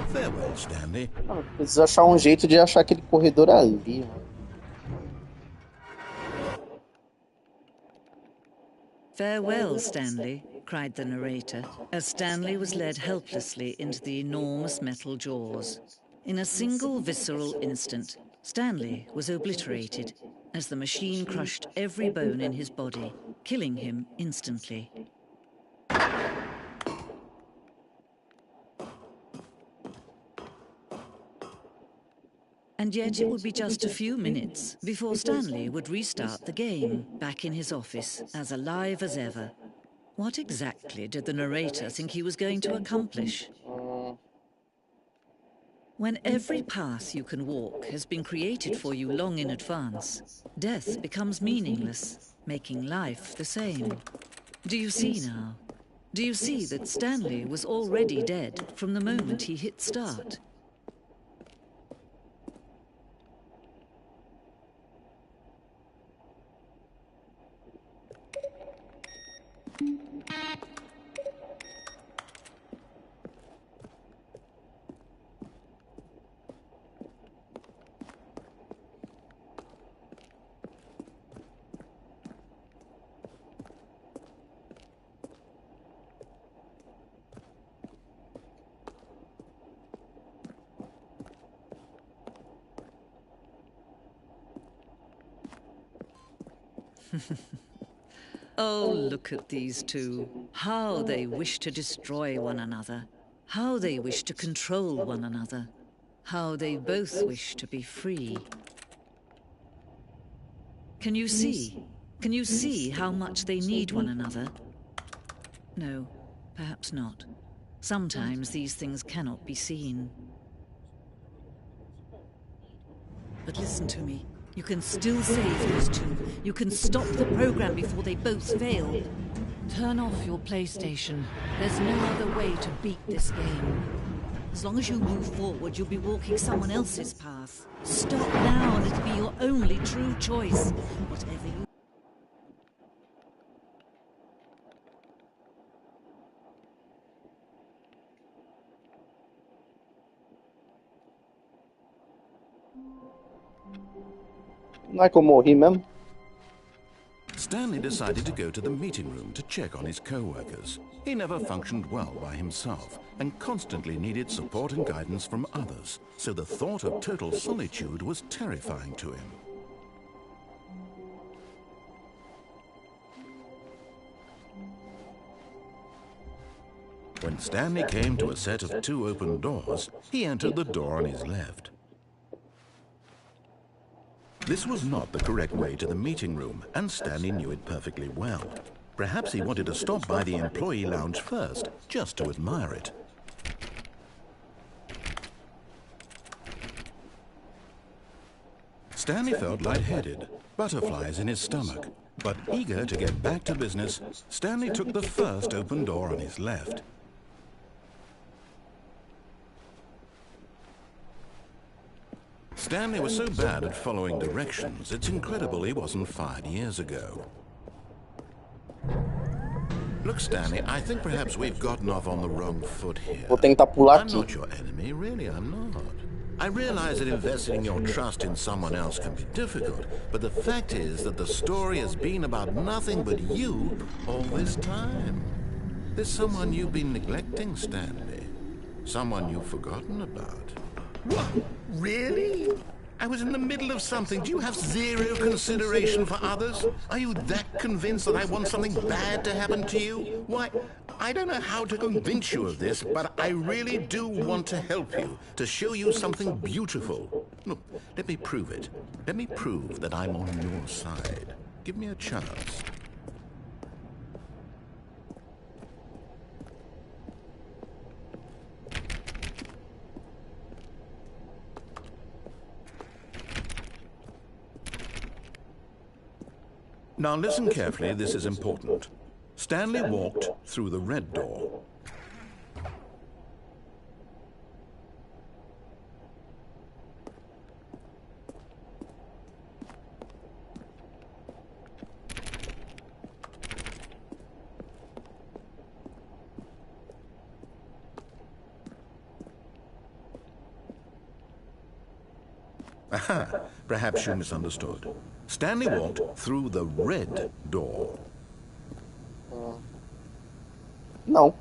Farewell, Stanley. Preciso achar jeito de achar aquele corredor ali. Farewell, Stanley, cried the narrator, as Stanley was led helplessly into the enormous metal jaws. In a single visceral instant, Stanley was obliterated as the machine crushed every bone in his body, killing him instantly. And yet it would be just a few minutes before Stanley would restart the game, back in his office, as alive as ever. What exactly did the narrator think he was going to accomplish? When every path you can walk has been created for you long in advance, death becomes meaningless, making life the same. Do you see now? Do you see that Stanley was already dead from the moment he hit start? Oh, look at these two. How they wish to destroy one another. How they wish to control one another. How they both wish to be free. Can you see? Can you see how much they need one another? No, perhaps not. Sometimes these things cannot be seen. But listen to me. You can still save those two. You can stop the program before they both fail. Turn off your PlayStation. There's no other way to beat this game. As long as you move forward, you'll be walking someone else's path. Stop now and it'll be your only true choice. Whatever you... Não é que eu morri mesmo? Stanley decided to go to the meeting room to check on his co-workers. He never functioned well by himself and constantly needed support and guidance from others, so the thought of total solitude was terrifying to him. When Stanley came to a set of 2 open doors, he entered the door on his left. This was not the correct way to the meeting room, and Stanley knew it perfectly well. Perhaps he wanted to stop by the employee lounge first, just to admire it. Stanley felt lightheaded, butterflies in his stomach. But eager to get back to business, Stanley took the first open door on his left. Stanley was so bad at following directions, it's incredible he wasn't fired years ago. Look, Stanley, I think perhaps we've gotten off on the wrong foot here. Vou tentar pular I'm aqui. not your enemy, really, I'm not. I realize that investing your trust in someone else can be difficult, but the fact is that the story has been about nothing but you all this time. There's someone you've been neglecting, Stanley. Someone you've forgotten about. What? Really? I was in the middle of something. Do you have zero consideration for others? Are you that convinced that I want something bad to happen to you? Why, I don't know how to convince you of this, but I really do want to help you, to show you something beautiful. Look, let me prove it. Let me prove that I'm on your side. Give me a chance. Now listen carefully, this is important. Stanley walked through the red door. Aha, perhaps you misunderstood. Stanley walked through the red door. Não.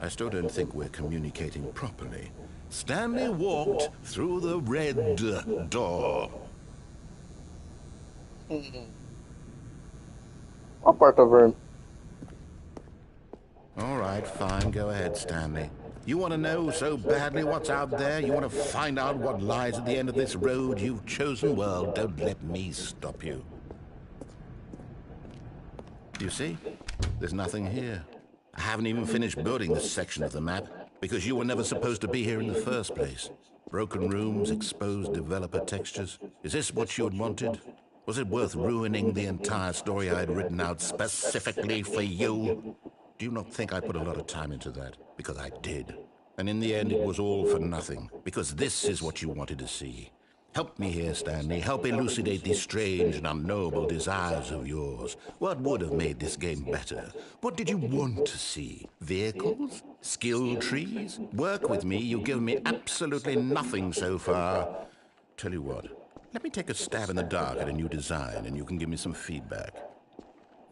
I still don't think we're communicating properly. Stanley walked through the red door. A porta vermelha. All right, fine, go ahead, Stanley. You want to know so badly what's out there? You want to find out what lies at the end of this road you've chosen? Well, don't let me stop you. You see? There's nothing here. I haven't even finished building this section of the map, because you were never supposed to be here in the first place. Broken rooms, exposed developer textures. Is this what you had wanted? Was it worth ruining the entire story I'd written out specifically for you? Do you not think I put a lot of time into that? Because I did. And in the end, it was all for nothing. Because this is what you wanted to see. Help me here, Stanley. Help elucidate these strange and unknowable desires of yours. What would have made this game better? What did you want to see? Vehicles? Skill trees? Work with me. You've given me absolutely nothing so far. Tell you what. Let me take a stab in the dark at a new design, and you can give me some feedback.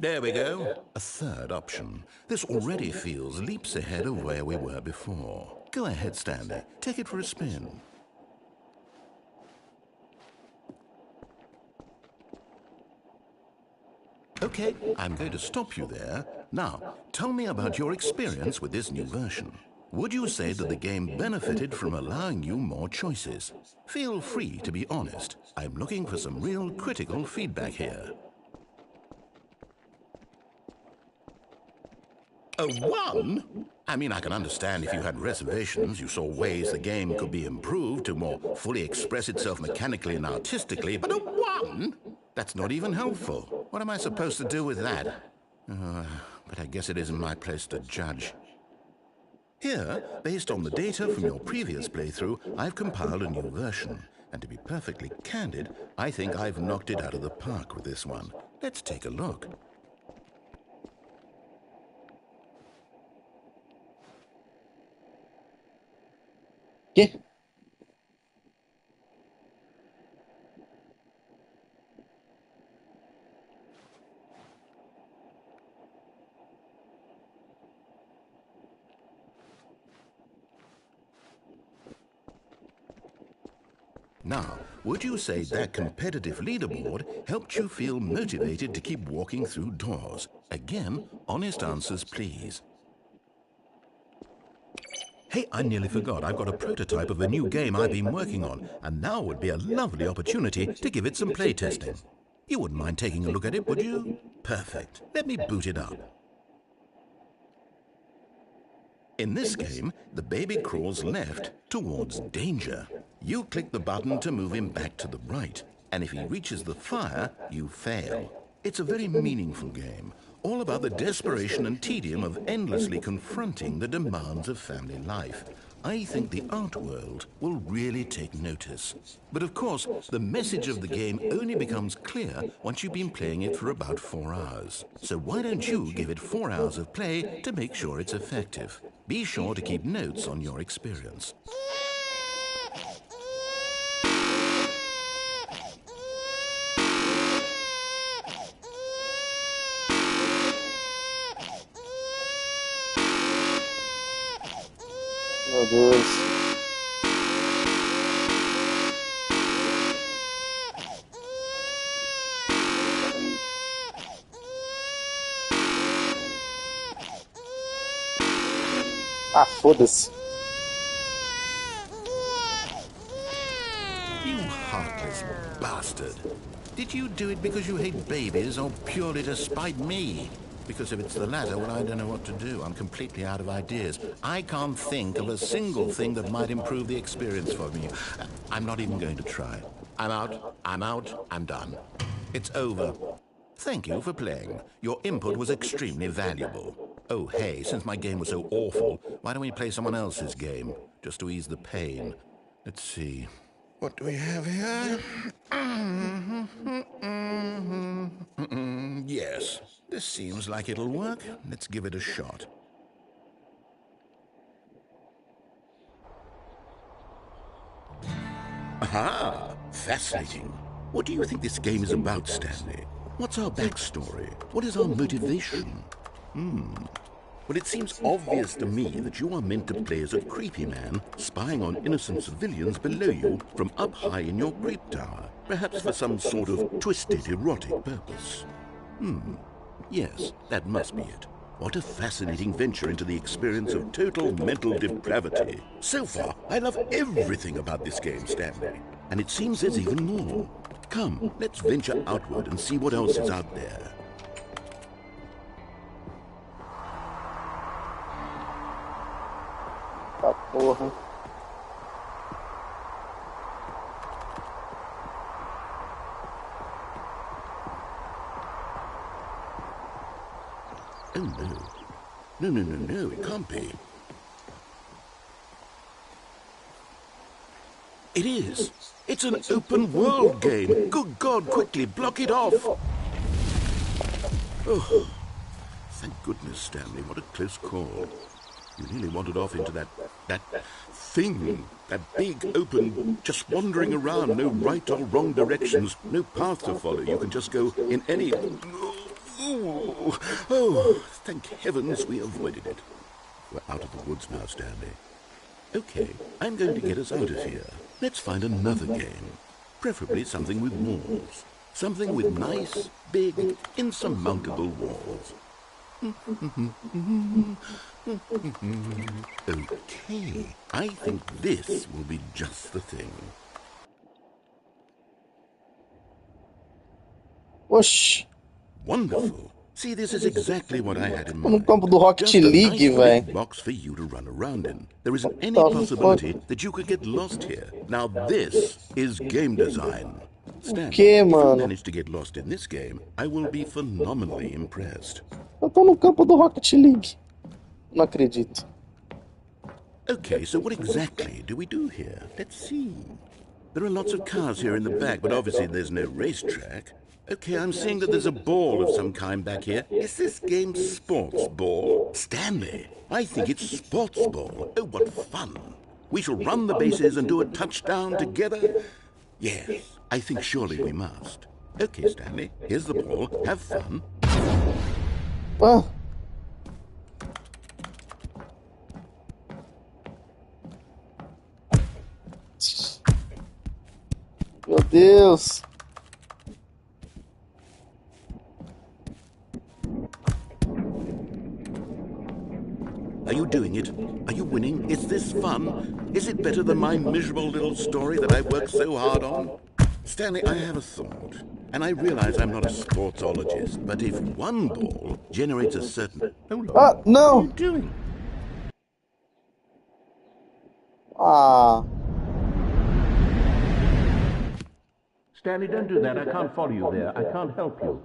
There we go. A third option. This already feels leaps ahead of where we were before. Go ahead, Stanley. Take it for a spin. Okay, I'm going to stop you there. Now, tell me about your experience with this new version. would you say that the game benefited from allowing you more choices? Feel free to be honest. I'm looking for some real critical feedback here. A 1? I mean, I can understand if you had reservations, you saw ways the game could be improved to more fully express itself mechanically and artistically, but a 1? That's not even helpful. What am I supposed to do with that? But I guess it isn't my place to judge. Here, based on the data from your previous playthrough, I've compiled a new version. And to be perfectly candid, I think I've knocked it out of the park with this one. Let's take a look. Que? Now, would you say that competitive leaderboard helped you feel motivated to keep walking through doors? Again, honest answers, please. Hey, I nearly forgot. I've got a prototype of a new game I've been working on, and now would be a lovely opportunity to give it some playtesting. You wouldn't mind taking a look at it, would you? Perfect. Let me boot it up. In this game, the baby crawls left towards danger. You click the button to move him back to the right, and if he reaches the fire, you fail. It's a very meaningful game, all about the desperation and tedium of endlessly confronting the demands of family life. I think the art world will really take notice. But of course, the message of the game only becomes clear once you've been playing it for about 4 hours. So why don't you give it 4 hours of play to make sure it's effective? Be sure to keep notes on your experience. Meu Deus. Ah, foda-se. You heartless bastard. Did you do it because you hate babies or purely to spite me? Because if it's the latter, well, I don't know what to do. I'm completely out of ideas. I can't think of a single thing that might improve the experience for me. I'm not even going to try. I'm out, I'm done. It's over. Thank you for playing. Your input was extremely valuable. Oh, hey, since my game was so awful, why don't we play someone else's game? Just to ease the pain. Let's see. What do we have here? Yes, this seems like it'll work. Let's give it a shot. Aha! Fascinating. What do you think this game is about, Stanley? What's our backstory? What is our motivation? Well, it seems obvious to me that you are meant to play as a creepy man spying on innocent civilians below you from up high in your creep tower, perhaps for some sort of twisted erotic purpose. Yes, that must be it. What a fascinating venture into the experience of total mental depravity. So far, I love everything about this game, Stanley. And it seems there's even more. Come, let's venture outward and see what else is out there. Tá porra. Oh, no. No, it can't be. It is. It's an open world game. Good God, quickly, block it off. Oh, thank goodness, Stanley. What a close call. You nearly wandered off into that thing. That big, open, just wandering around. No right or wrong directions. No path to follow. You can just go in any... Oh, thank heavens we avoided it. We're out of the woods now, Stanley. Okay, I'm going to get us out of here. Let's find another game. Preferably something with walls. Something with nice, big, insurmountable walls. Okay, I think this will be just the thing. Oxi. Wonderful. See, this is exactly what I had in Tô no mind. campo do Rocket Just a League, nice big velho. box for you to run around in. There isn't any What the fuck? possibility that you could get lost here. Now this is game design. O Stanley, que, if you mano? manage to get lost in this game, I will be phenomenally impressed. Eu tô no campo do Rocket League. Não acredito. Okay, so what exactly do we do here? Let's see. There are lots of cars here in the back, but obviously there's no racetrack. Okay, I'm seeing that there's a ball of some kind back here. Is this game sports ball? Stanley, I think it's sports ball. Oh, what fun. We shall run the bases and do a touchdown together. Yes, I think surely we must. Okay, Stanley, here's the ball. Have fun. Ah. Meu Deus. Are you doing it? Are you winning? Is this fun? Is it better than my miserable little story that I worked so hard on? Stanley, I have a thought. And I realize I'm not a sportsologist, but if one ball generates a certain... Hold on. Ah, What are you não. doing? Ah. Stanley, don't do that. I can't follow you there. I can't help you.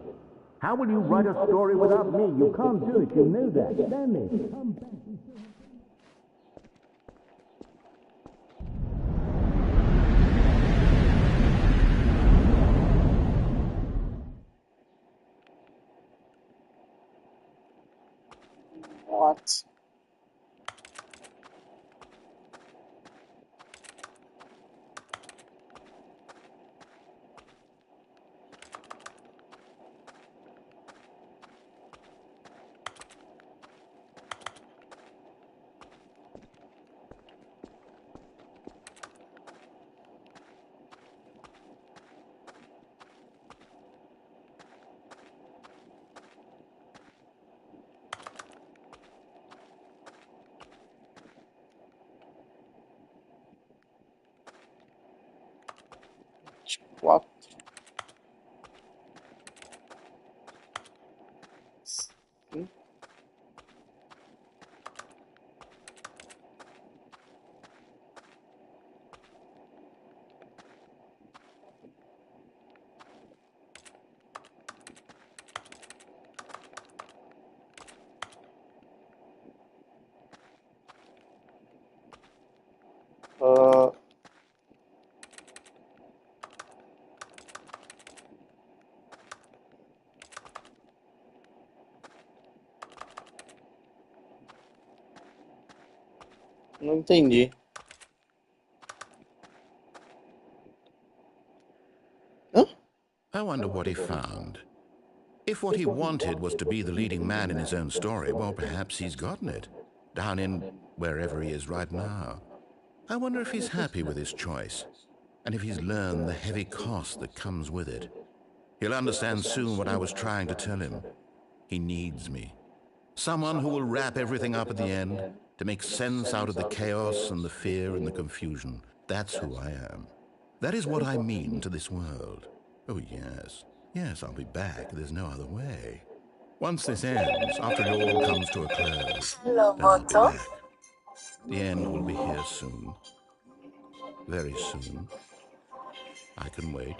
How will you write a story without me? You can't do it. You know that. Stanley, come back. What? Quatro. Ah, não entendi. Hã? I wonder what he found. If what he wanted was to be the leading man in his own story, well, perhaps he's gotten it. Down in wherever he is right now. I wonder if he's happy with his choice, and if he's learned the heavy cost that comes with it. He'll understand soon what I was trying to tell him. He needs me. Someone who will wrap everything up at the end, to make sense out of the chaos and the fear and the confusion. That's who I am. That is what I mean to this world. Oh, yes. Yes, I'll be back. There's no other way. Once this ends, after it all comes to a close, then I'll be back. The end will be here soon. Very soon. I can wait.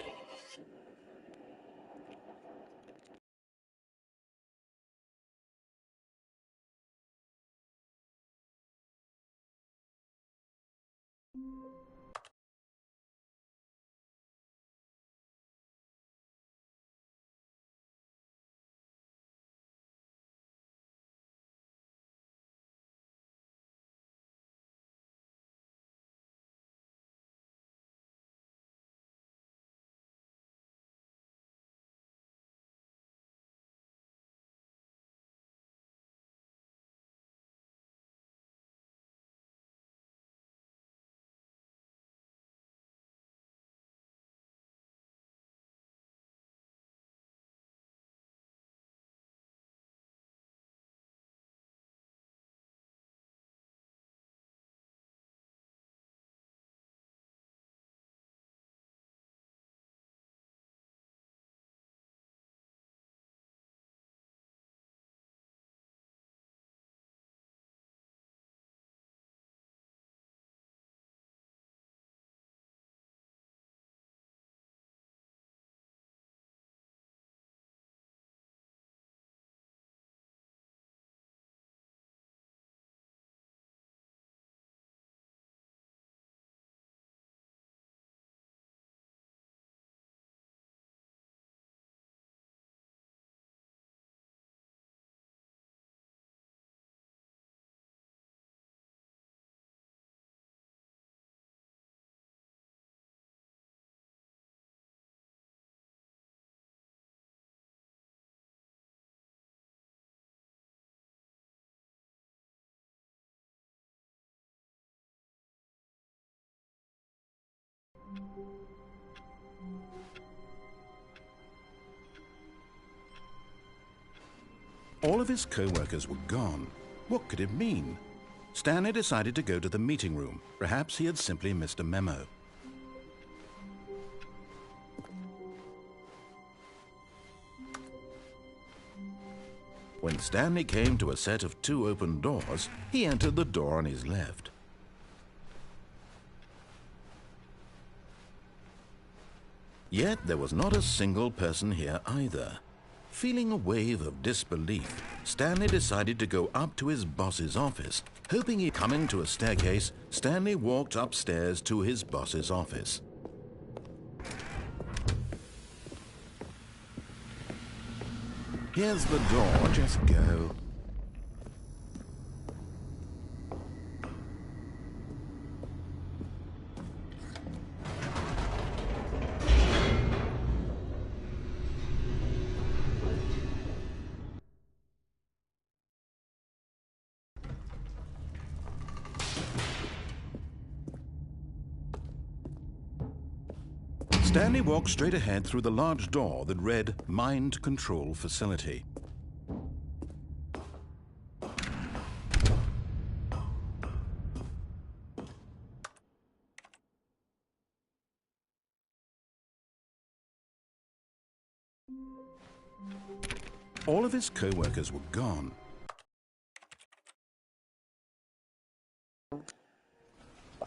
All of his co-workers were gone. What could it mean? Stanley decided to go to the meeting room. Perhaps he had simply missed a memo. When Stanley came to a set of 2 open doors, he entered the door on his left. Yet there was not a single person here either. Feeling a wave of disbelief, Stanley decided to go up to his boss's office. Hoping he'd coming to a staircase, Stanley walked upstairs to his boss's office. Here's the door, just go. Stanley walked straight ahead through the large door that read Mind Control Facility. All of his co-workers were gone.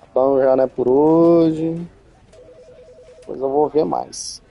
Então já não é por hoje. Depois eu vou ver mais.